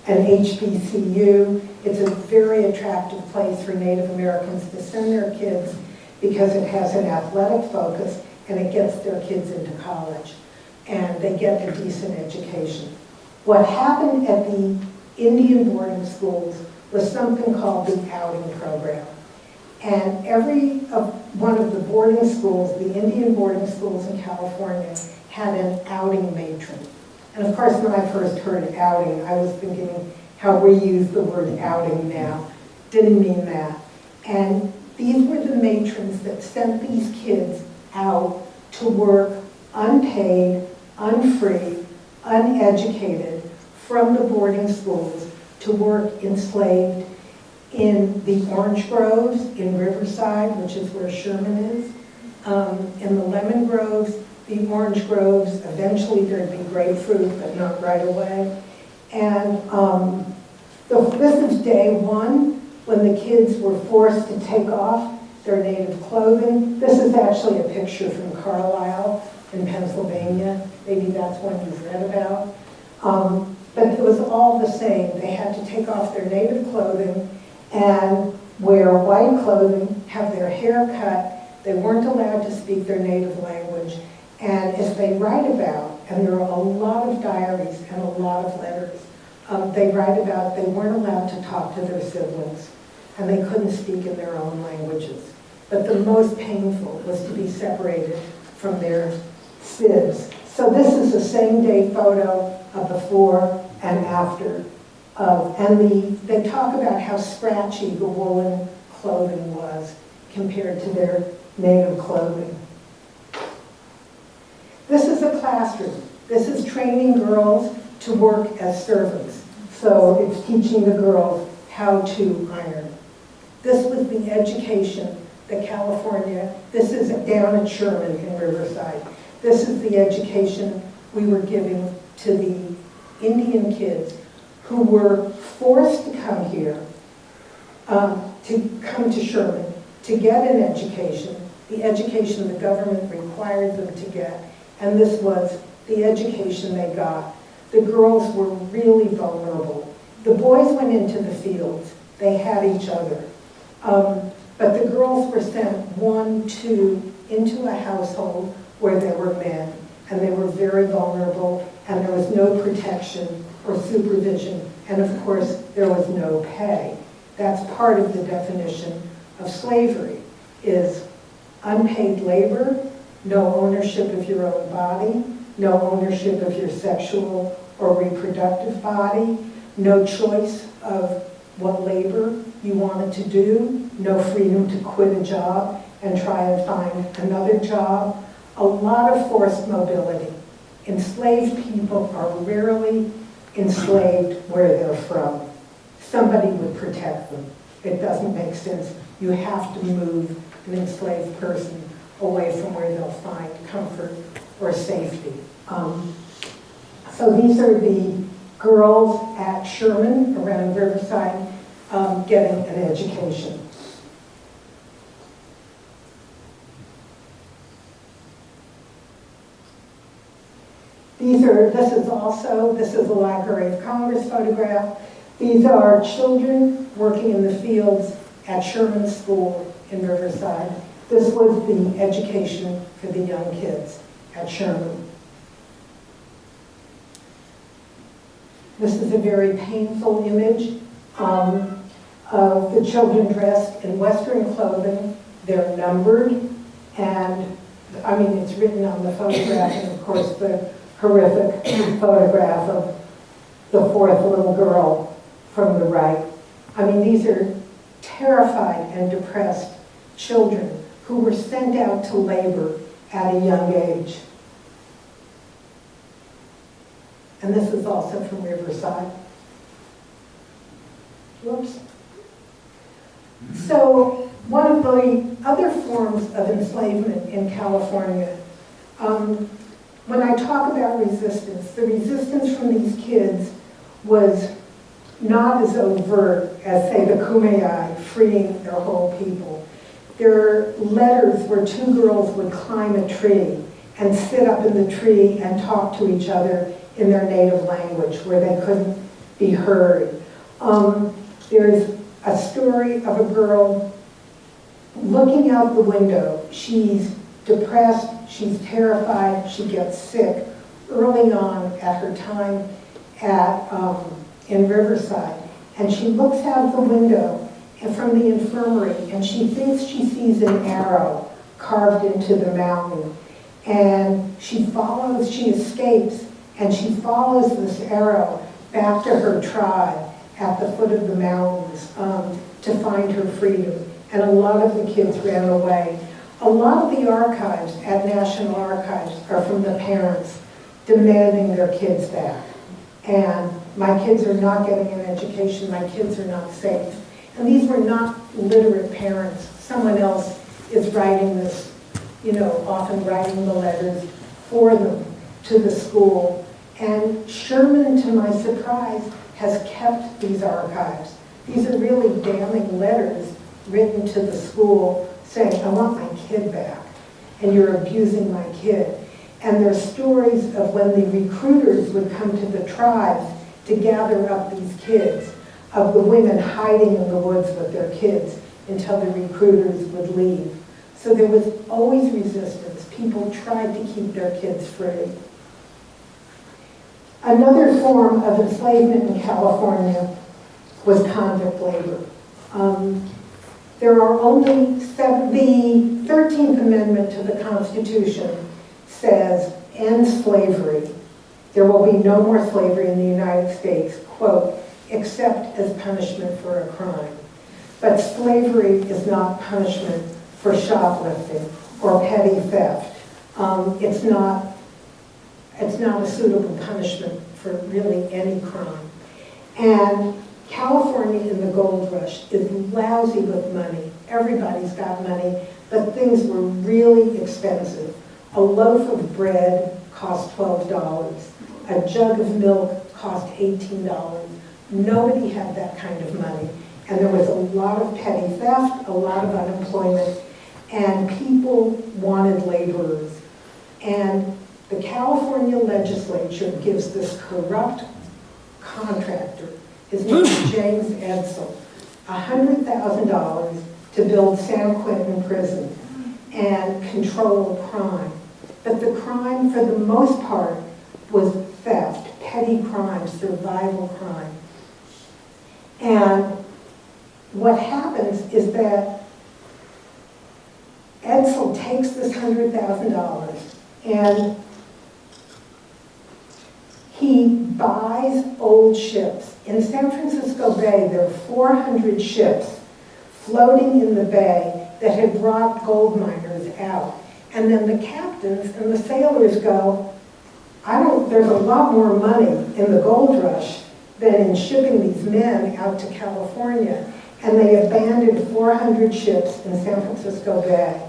an HBCU. It's a very attractive place for Native Americans to send their kids because it has an athletic focus and it gets their kids into college and they get a decent education. What happened at the Indian boarding schools was something called the outing program. And every one of the boarding schools, the Indian boarding schools in California, had an outing matron. And of course, when I first heard outing, I was thinking how we use the word outing now. Didn't mean that. And these were the matrons that sent these kids out to work unpaid, unfree, uneducated from the boarding schools to work enslaved in the orange groves in Riverside, which is where Sherman is, in the lemon groves, the orange groves. Eventually there'd be grapefruit, but not right away. And this is day one when the kids were forced to take off their native clothing. This is actually a picture from Carlisle in Pennsylvania. Maybe that's one you've read about. But it was all the same. They had to take off their native clothing and wear white clothing, have their hair cut. They weren't allowed to speak their native language. And as they write about, and there are a lot of diaries and a lot of letters, they write about they weren't allowed to talk to their siblings and they couldn't speak in their own languages. But the most painful was to be separated from their sibs. So this is the same day photo of before and after. They talk about how scratchy the woolen clothing was compared to their native clothing. This is a classroom. This is training girls to work as servants. So it's teaching the girls how to iron. This was the education that California, this is down at Sherman in Riverside. This is the education we were giving to the Indian kids who were forced to come here, to come to Sherman, to get an education, the education the government required them to get, and this was the education they got. The girls were really vulnerable. The boys went into the fields, they had each other, but the girls were sent 1, 2 into a household where there were men, and they were very vulnerable, and there was no protection or supervision, and of course there was no pay. That's part of the definition of slavery, is unpaid labor, no ownership of your own body, no ownership of your sexual or reproductive body, no choice of what labor you wanted to do, no freedom to quit a job and try and find another job, a lot of forced mobility. Enslaved people are rarely enslaved where they're from. Somebody would protect them. It doesn't make sense. You have to move an enslaved person away from where they'll find comfort or safety. So these are the girls at Sherman around Riverside getting an education. This is a Library of Congress photograph. These are children working in the fields at Sherman School in Riverside. This was the education for the young kids at Sherman. This is a very painful image of the children dressed in Western clothing. They're numbered, and I mean, it's written on the photograph, and of course the horrific photograph of the fourth little girl from the right. I mean, these are terrified and depressed children who were sent out to labor at a young age. And this is also from Riverside. Whoops. So one of the other forms of enslavement in California, when I talk about resistance, the resistance from these kids was not as overt as, say, the Kumeyaay freeing their whole people. Their letters where two girls would climb a tree and sit up in the tree and talk to each other in their native language where they couldn't be heard. There's a story of a girl looking out the window. She's depressed, she's terrified, she gets sick early on at her time in Riverside. And she looks out the window and from the infirmary and she thinks she sees an arrow carved into the mountain. And she escapes, and she follows this arrow back to her tribe at the foot of the mountains to find her freedom. And a lot of the kids ran away. A lot of the archives at National Archives are from the parents demanding their kids back. And my kids are not getting an education, my kids are not safe. And these were not literate parents. Someone else is writing this, often writing the letters for them to the school. And Sherman, to my surprise, has kept these archives. These are really damning letters written to the school saying, I want my kid back, and you're abusing my kid. And there's stories of when the recruiters would come to the tribes to gather up these kids, of the women hiding in the woods with their kids until the recruiters would leave. So there was always resistance. People tried to keep their kids free. Another form of enslavement in California was convict labor. There are only the 13th Amendment to the Constitution says, end slavery. There will be no more slavery in the United States, quote, except as punishment for a crime. But slavery is not punishment for shoplifting or petty theft. It's not a suitable punishment for really any crime. And California in the gold rush is lousy with money. Everybody's got money, but things were really expensive. A loaf of bread cost $12. A jug of milk cost $18. Nobody had that kind of money. And there was a lot of petty theft, a lot of unemployment, and people wanted laborers. And the California legislature gives this corrupt contractor, his name is James Edsel, $100,000 to build San Quentin Prison and control crime. But the crime, for the most part, was theft, petty crime, survival crime. And what happens is that Edsel takes this $100,000 and he buys old ships. In San Francisco Bay, there are 400 ships floating in the bay that had brought gold miners out. And then the captains and the sailors go, there's a lot more money in the gold rush than in shipping these men out to California. And they abandoned 400 ships in San Francisco Bay.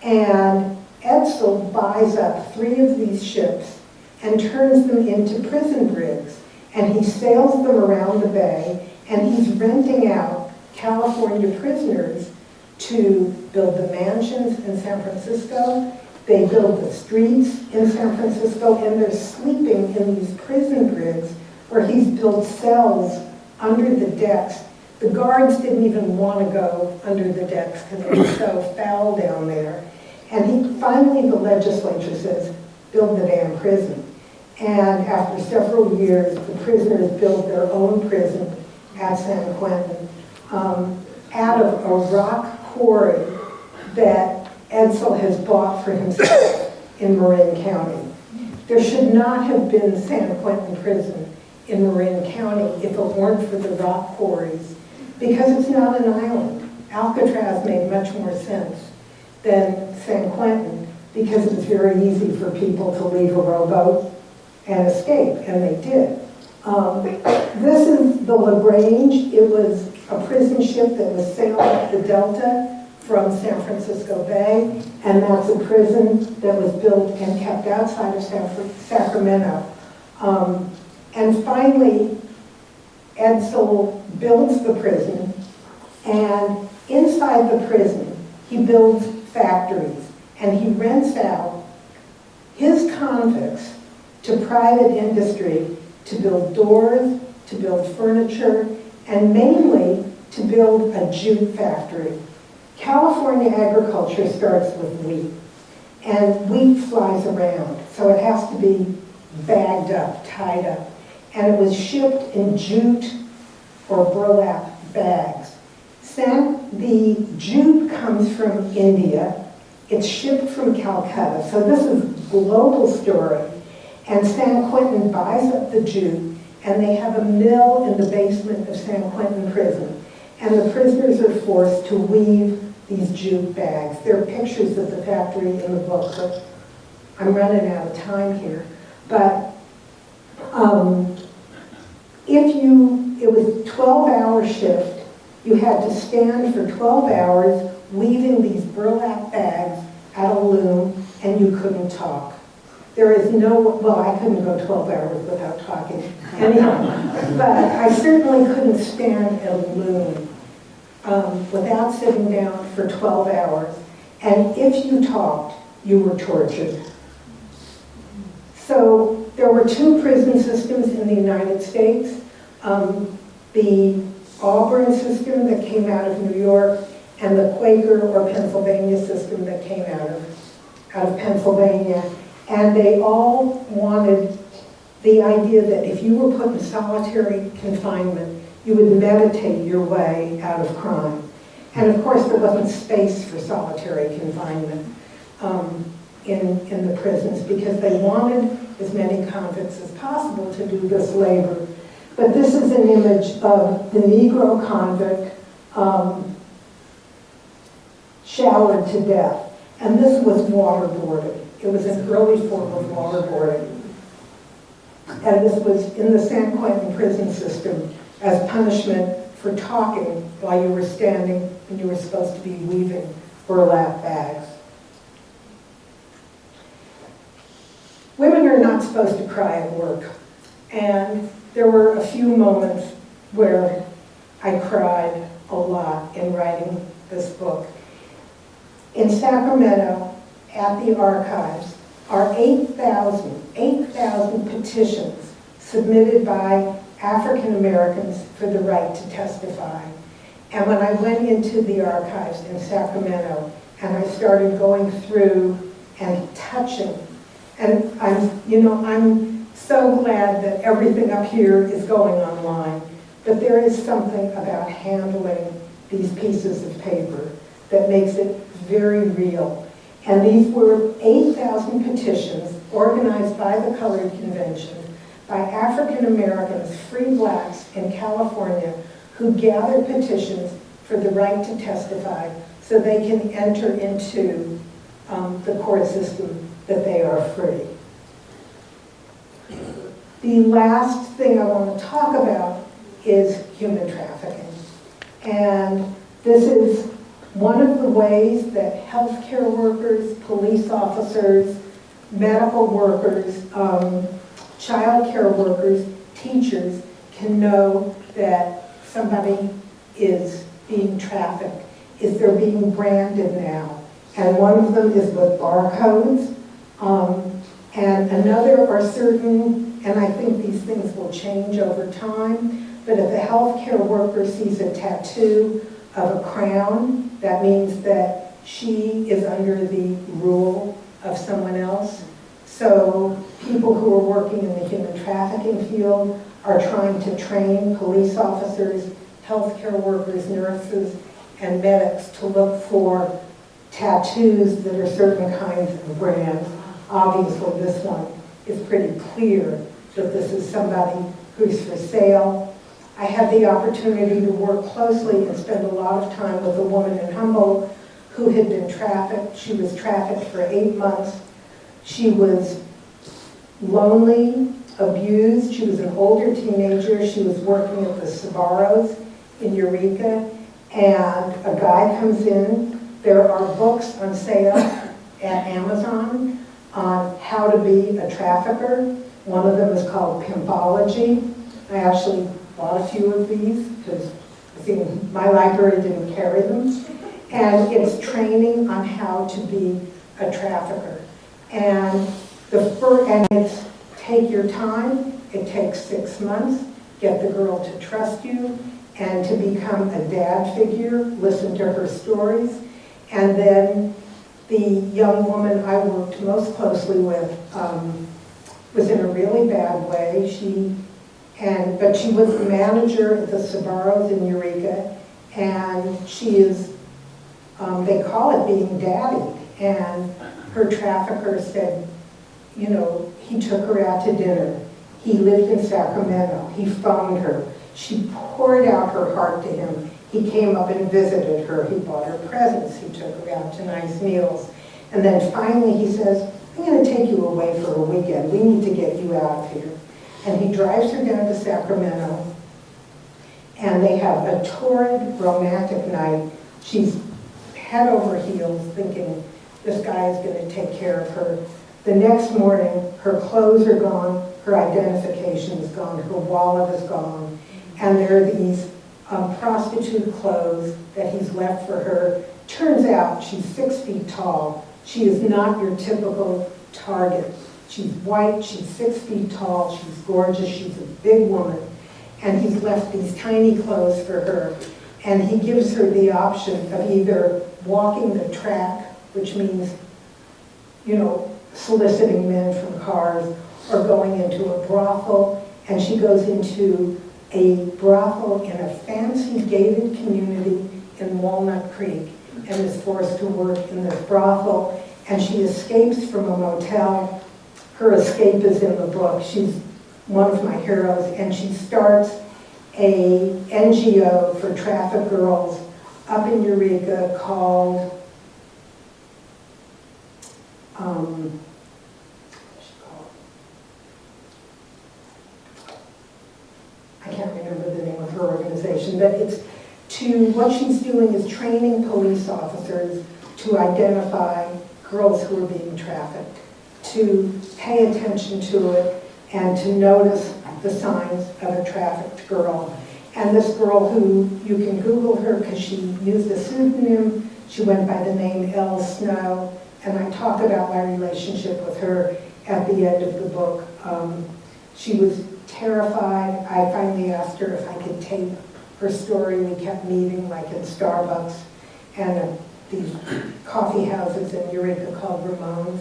And Edsel buys up 3 of these ships and turns them into prison brigs. And he sails them around the bay, and he's renting out California prisoners to build the mansions in San Francisco. They build the streets in San Francisco, and they're sleeping in these prison brigs where he's built cells under the decks. The guards didn't even want to go under the decks because it was so foul down there. And finally the legislature says, build the damn prison. And after several years, the prisoners built their own prison at San Quentin out of a rock quarry that Edsel has bought for himself in Marin County. There should not have been San Quentin Prison in Marin County if it weren't for the rock quarries, because it's not an island. Alcatraz made much more sense than San Quentin because it's very easy for people to leave a rowboat and escape, and they did. This is the LaGrange. It was a prison ship that was sailing the Delta from San Francisco Bay, and that's a prison that was built and kept outside of Sacramento. And finally, Edsel builds the prison, and inside the prison, he builds factories, and he rents out his convicts to private industry to build doors, to build furniture, and mainly to build a jute factory. California agriculture starts with wheat, and wheat flies around, so it has to be bagged up, tied up, and it was shipped in jute or burlap bags. The jute comes from India. It's shipped from Calcutta, so this is a global story. And San Quentin buys up the jute, and they have a mill in the basement of San Quentin Prison. And the prisoners are forced to weave these jute bags. There are pictures of the factory in the book, but I'm running out of time here. But it was a 12-hour shift. You had to stand for 12 hours weaving these burlap bags at a loom, and you couldn't talk. There is well, I couldn't go 12 hours without talking anyhow, but I certainly couldn't stand at a loom without sitting down for 12 hours. And if you talked, you were tortured. So there were two prison systems in the United States. The Auburn system that came out of New York and the Quaker or Pennsylvania system that came out of Pennsylvania. And they all wanted the idea that if you were put in solitary confinement, you would meditate your way out of crime. And of course, there wasn't space for solitary confinement in the prisons because they wanted as many convicts as possible to do this labor. But this is an image of the Negro convict showered to death. And this was waterboarding. It was an early form of waterboarding. And this was in the San Quentin prison system as punishment for talking while you were standing and you were supposed to be weaving burlap bags. Women are not supposed to cry at work. And there were a few moments where I cried a lot in writing this book. In Sacramento, at the archives, are 8,000 petitions submitted by African Americans for the right to testify. And when I went into the archives in Sacramento and I started going through and touching, and I'm so glad that everything up here is going online, but there is something about handling these pieces of paper that makes it very real. And these were 8,000 petitions organized by the Colored Convention by African Americans, free blacks in California, who gathered petitions for the right to testify so they can enter into the court system that they are free. The last thing I want to talk about is human trafficking. And this is one of the ways that healthcare workers, police officers, medical workers, child care workers, teachers can know that somebody is being trafficked, is they're being branded now. And one of them is with barcodes. And another are certain, and I think these things will change over time, but if a healthcare worker sees a tattoo of a crown, that means that she is under the rule of someone else. So people who are working in the human trafficking field are trying to train police officers, healthcare workers, nurses, and medics to look for tattoos that are certain kinds of brands. Obviously, this one is pretty clear that this is somebody who's for sale. I had the opportunity to work closely and spend a lot of time with a woman in Humboldt who had been trafficked. She was trafficked for 8 months. She was lonely, abused. She was an older teenager. She was working at the Sbarro's in Eureka, and a guy comes in. There are books on sale at Amazon on how to be a trafficker. One of them is called Pimpology. I actually bought a few of these because my library didn't carry them. And it's training on how to be a trafficker. And it's take your time. It takes 6 months. Get the girl to trust you and to become a dad figure. Listen to her stories. And then the young woman I worked most closely with was in a really bad way. But she was the manager at the Sbarro's in Eureka, and she is, they call it being daddy. And her trafficker said, he took her out to dinner. He lived in Sacramento. He phoned her. She poured out her heart to him. He came up and visited her. He bought her presents. He took her out to nice meals. And then finally he says, I'm going to take you away for a weekend. We need to get you out of here. And he drives her down to Sacramento, and they have a torrid, romantic night. She's head over heels thinking this guy is going to take care of her. The next morning, her clothes are gone, her identification is gone, her wallet is gone, and there are these prostitute clothes that he's left for her. Turns out she's 6 feet tall. She is not your typical target. She's white, she's 6 feet tall, she's gorgeous, she's a big woman. And he's left these tiny clothes for her. And he gives her the option of either walking the track, which means, you know, soliciting men from cars, or going into a brothel. And she goes into a brothel in a fancy gated community in Walnut Creek and is forced to work in this brothel. And she escapes from a motel. Her escape is in the book. She's one of my heroes, and she starts a NGO for trafficked girls up in Eureka called I can't remember the name of her organization, but what she's doing is training police officers to identify girls who are being trafficked, to pay attention to it, and to notice the signs of a trafficked girl. And this girl, who you can Google her because she used a pseudonym, she went by the name Elle Snow, and I talk about my relationship with her at the end of the book. She was terrified. I finally asked her if I could tape her story. We kept meeting like in Starbucks and at these coffee houses in Eureka called Ramones.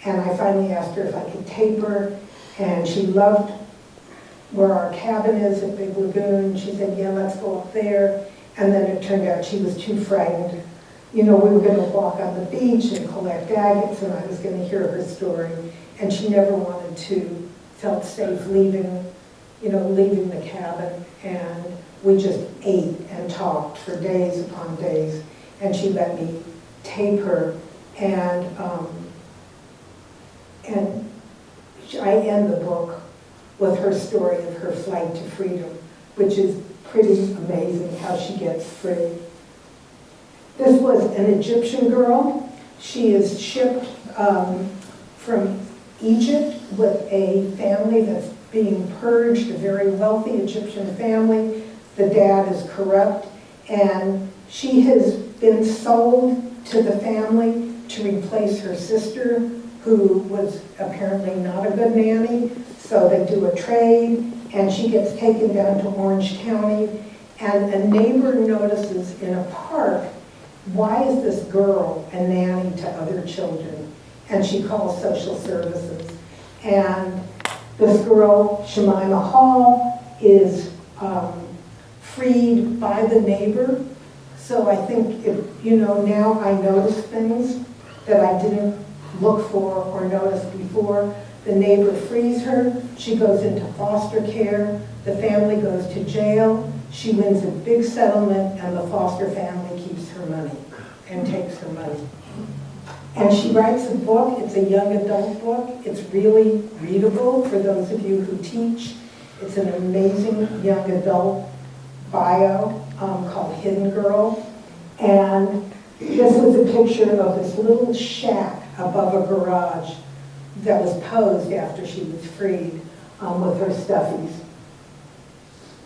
And I finally asked her if I could tape her, and she loved where our cabin is at Big Lagoon. She said, yeah, let's go up there. And then it turned out she was too frightened. You know, we were going to walk on the beach and collect agates, and I was going to hear her story. And she never wanted to, felt safe leaving the cabin. And we just ate and talked for days upon days. And she let me tape her. And I end the book with her story of her flight to freedom, which is pretty amazing how she gets free. This was an Egyptian girl. She is shipped from Egypt with a family that's being purged, a very wealthy Egyptian family. The dad is corrupt, and she has been sold to the family to replace her sister, who was apparently not a good nanny. So they do a trade, and she gets taken down to Orange County, and a neighbor notices in a park, why is this girl a nanny to other children? And she calls social services. And this girl, Shemima Hall, is freed by the neighbor. So I think, now I notice things that I didn't look for or notice before. The neighbor frees her. She goes into foster care. The family goes to jail. She wins a big settlement, and the foster family keeps her money and takes her money. And she writes a book. It's a young adult book. It's really readable for those of you who teach. It's an amazing young adult bio called Hidden Girl. And this was a picture of this little shack above a garage that was posed after she was freed with her stuffies.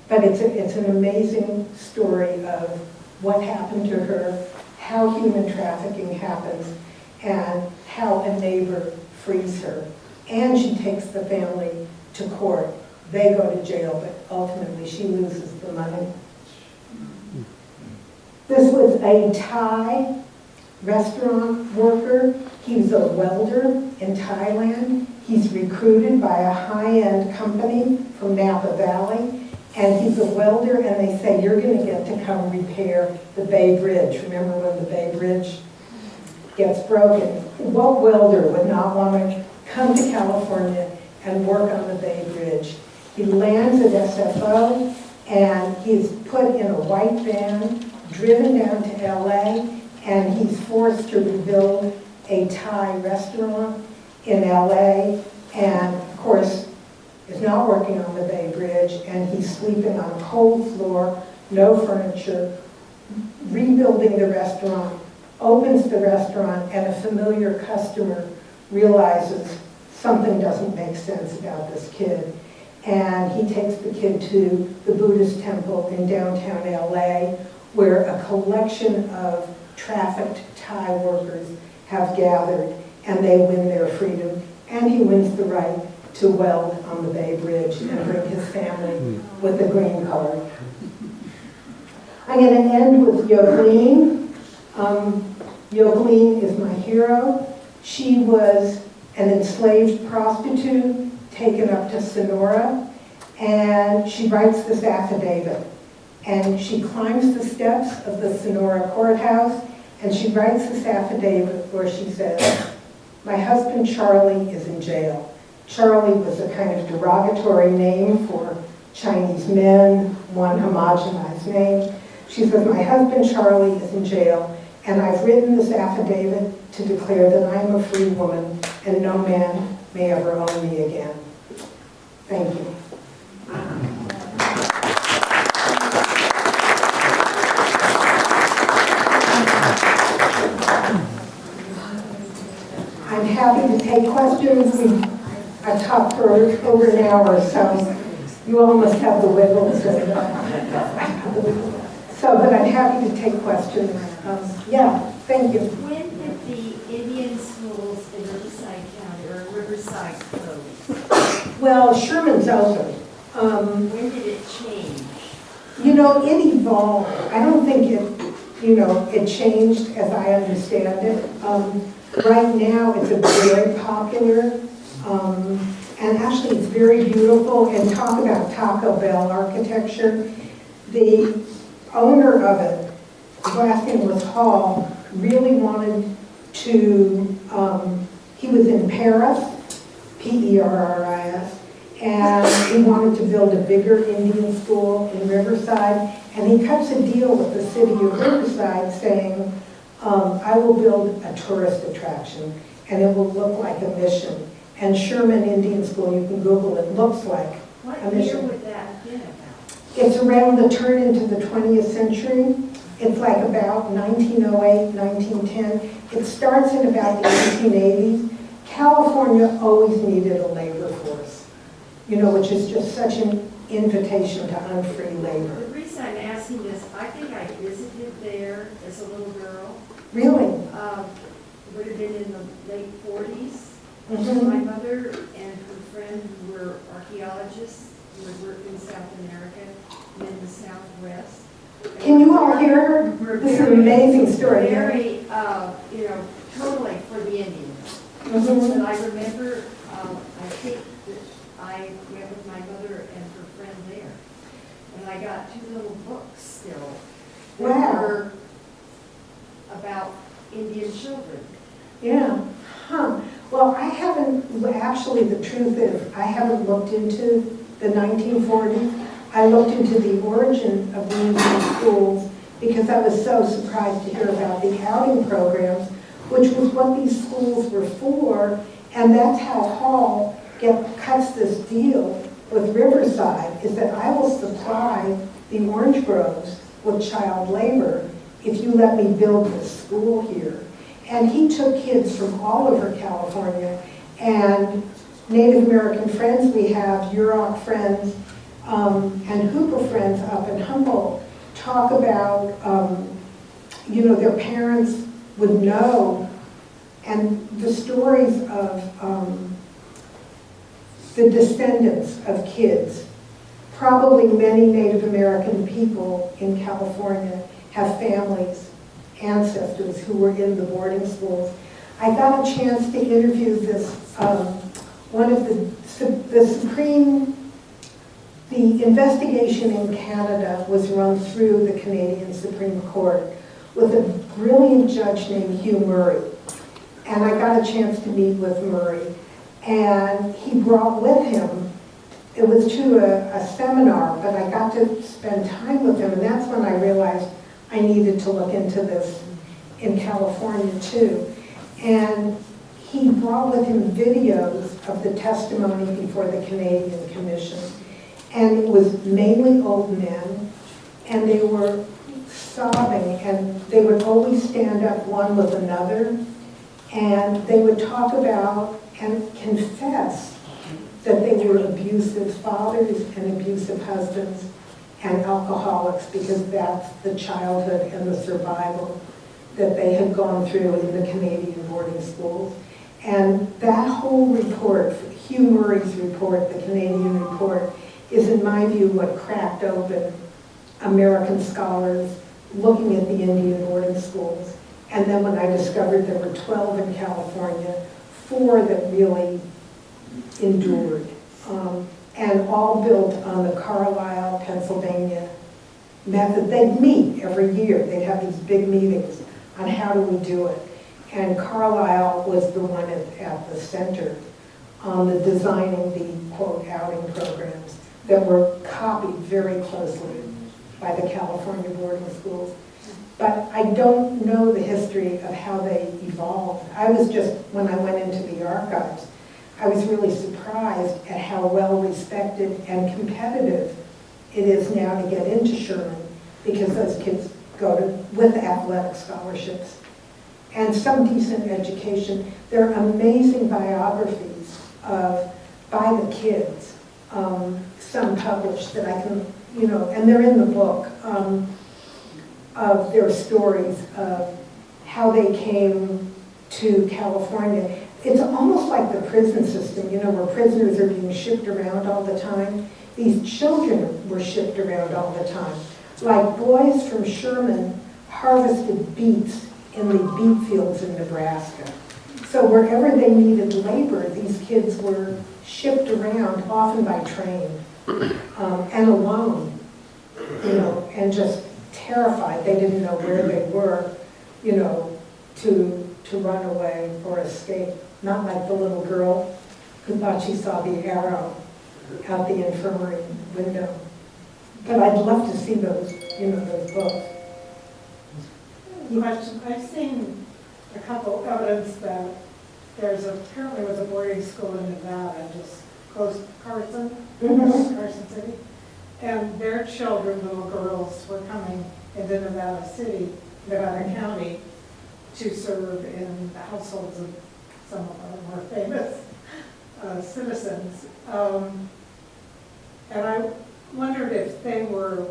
But it's an amazing story of what happened to her, how human trafficking happens, and how a neighbor frees her. And she takes the family to court. They go to jail, but ultimately she loses the money. This was a Thai restaurant worker. He was a welder in Thailand. He's recruited by a high-end company from Napa Valley. And he's a welder, and they say, you're going to get to come repair the Bay Bridge. Remember when the Bay Bridge gets broken? What welder would not want to come to California and work on the Bay Bridge? He lands at SFO, and he's put in a white van, driven down to LA, and he's forced to rebuild a Thai restaurant in LA, and of course is not working on the Bay Bridge, and he's sleeping on a cold floor, no furniture, rebuilding the restaurant, opens the restaurant, and a familiar customer realizes something doesn't make sense about this kid. and he takes the kid to the Buddhist temple in downtown LA, where a collection of trafficked Thai workers have gathered, and they win their freedom, and he wins the right to weld on the Bay Bridge and bring his family with a green card. I'm going to end with Yogeline. Yogeline is my hero. She was an enslaved prostitute taken up to Sonora, and she writes this affidavit. And she climbs the steps of the Sonora courthouse, and she writes this affidavit where she says, "My husband Charlie is in jail." Charlie was a kind of derogatory name for Chinese men, one homogenized name. She says, "My husband Charlie is in jail, and I've written this affidavit to declare that I am a free woman and no man may ever own me again." Thank you. I'm happy to take questions. I've talked for over an hour, so you all must have the wiggles. But I'm happy to take questions. Yeah, thank you. When did the Indian schools in Riverside County or Riverside close? Well, Sherman's open. When did it change? It evolved. I don't think it changed as I understand it. Right now, it's a very popular, and actually it's very beautiful. And talk about Taco Bell architecture. The owner of it, his last name was Hall, really wanted to, he was in Paris, Perris, and he wanted to build a bigger Indian school in Riverside, and he cuts a deal with the city of Riverside saying, I will build a tourist attraction, and it will look like a mission. And Sherman Indian School, you can Google it, looks like What a year mission. would that have been about? It's around the turn into the 20th century. It's like about 1908, 1910. It starts in about the 1880s. California always needed a labor force, which is just such an invitation to unfree labor. The reason I'm asking this, I think I visited there as a little girl. Really? It would have been in the late 40s. Mhm. My mother and her friend were archaeologists who had worked in South America and in the Southwest. Can you all hear her? This is an amazing story. Very, totally for the Indians. Mhm. And I remember, I think that I went with my mother and her friend there. And I got 2 little books still. that Wow. were about Indian children. Yeah. Huh. Well, I haven't, actually, the truth is, I haven't looked into the 1940s. I looked into the origin of the Indian schools because I was so surprised to hear about the outing programs, which was what these schools were for, and that's how Hall cuts this deal with Riverside, is that I will supply the orange groves with child labor if you let me build this school here. And he took kids from all over California, and Native American friends we have, Yurok friends, and Hooper friends up in Humboldt, talk about, their parents would know, and the stories of the descendants of kids. Probably many Native American people in California have families, ancestors who were in the boarding schools. I got a chance to interview this, one of the investigation in Canada was run through the Canadian Supreme Court with a brilliant judge named Hugh Murray. And I got a chance to meet with Murray. And he brought with him, it was to a seminar, but I got to spend time with him, and that's when I realized I needed to look into this in California too. And he brought with him videos of the testimony before the Canadian Commission. And it was mainly old men, and they were sobbing, and they would always stand up one with another, and they would talk about and confess that they were abusive kids' fathers and abusive husbands and alcoholics, because that's the childhood and the survival that they had gone through in the Canadian boarding schools. And that whole report, Hugh Murray's report, the Canadian report, is in my view what cracked open American scholars looking at the Indian boarding schools. And then when I discovered there were 12 in California, 4 that really endured, and all built on the Carlisle, Pennsylvania method. They'd meet every year. They'd have these big meetings on how do we do it. And Carlisle was the one at the center on the designing the, quote, outing programs that were copied very closely by the California boarding schools. But I don't know the history of how they evolved. I was just, when I went into the archives, I was really surprised at how well respected and competitive it is now to get into Sherman, because those kids go to, with athletic scholarships and some decent education. There are amazing biographies by the kids, some published that I can, and they're in the book, of their stories of how they came to California. It's almost like the prison system, where prisoners are being shipped around all the time. These children were shipped around all the time. Like boys from Sherman harvested beets in the beet fields in Nebraska. So wherever they needed labor, these kids were shipped around, often by train, and alone, and just terrified. They didn't know where they were, to run away or escape. Not like the little girl who thought she saw the arrow out the infirmary window. But I'd love to see those, those books. Question. I've seen a couple evidence that apparently was a boarding school in Nevada, just close to Carson, Carson City. And their children, little girls, were coming into Nevada County, to serve in the households of some of our more famous citizens. And I wondered if they were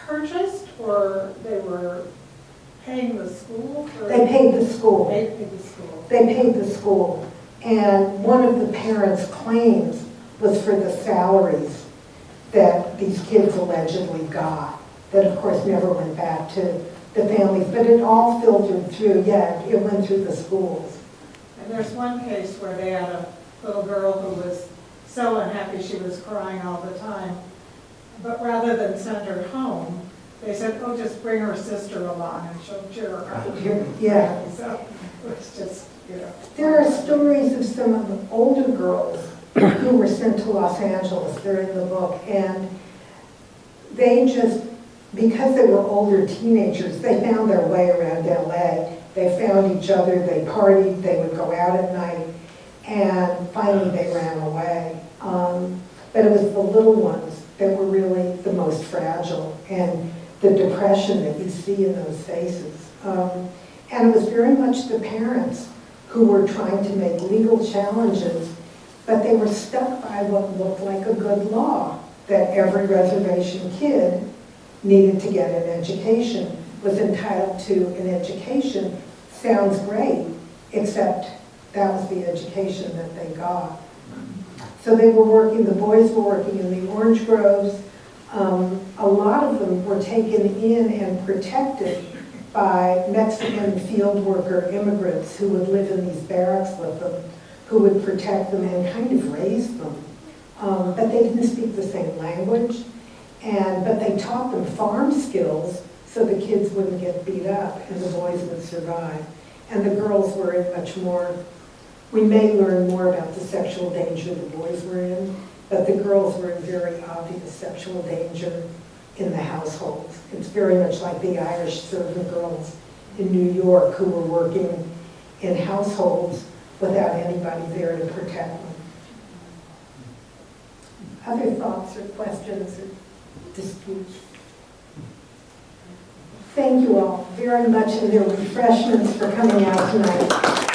purchased or they were paying the school? They paid the school. They paid the school. They paid the school. And one of the parents' claims was for the salaries that these kids allegedly got, that of course never went back to the families, but it all filtered through, it went through the schools. And there's one case where they had a little girl who was so unhappy she was crying all the time, but rather than send her home, they said, oh, just bring her sister along and she'll cheer her up. Yeah. So it was just, There are stories of some of the older girls who were sent to Los Angeles. They're in the book. And they just, because they were older teenagers, they found their way around LA. They found each other, they partied, they would go out at night, and finally they ran away. But it was the little ones that were really the most fragile, and the depression that you see in those faces. And it was very much the parents who were trying to make legal challenges, but they were stuck by what looked like a good law, that every reservation kid needed to get an education, was entitled to an education. Sounds great, except that was the education that they got. So they were working, the boys were working in the orange groves. A lot of them were taken in and protected by Mexican field worker immigrants who would live in these barracks with them, who would protect them and kind of raise them. But they didn't speak the same language, but they taught them farm skills so the kids wouldn't get beat up and the boys would survive. And the girls were in much more, we may learn more about the sexual danger the boys were in, but the girls were in very obvious sexual danger in the households. It's very much like the Irish servant girls in New York who were working in households without anybody there to protect them. Other thoughts or questions or disputes? Thank you all very much, and there are refreshments for coming out tonight.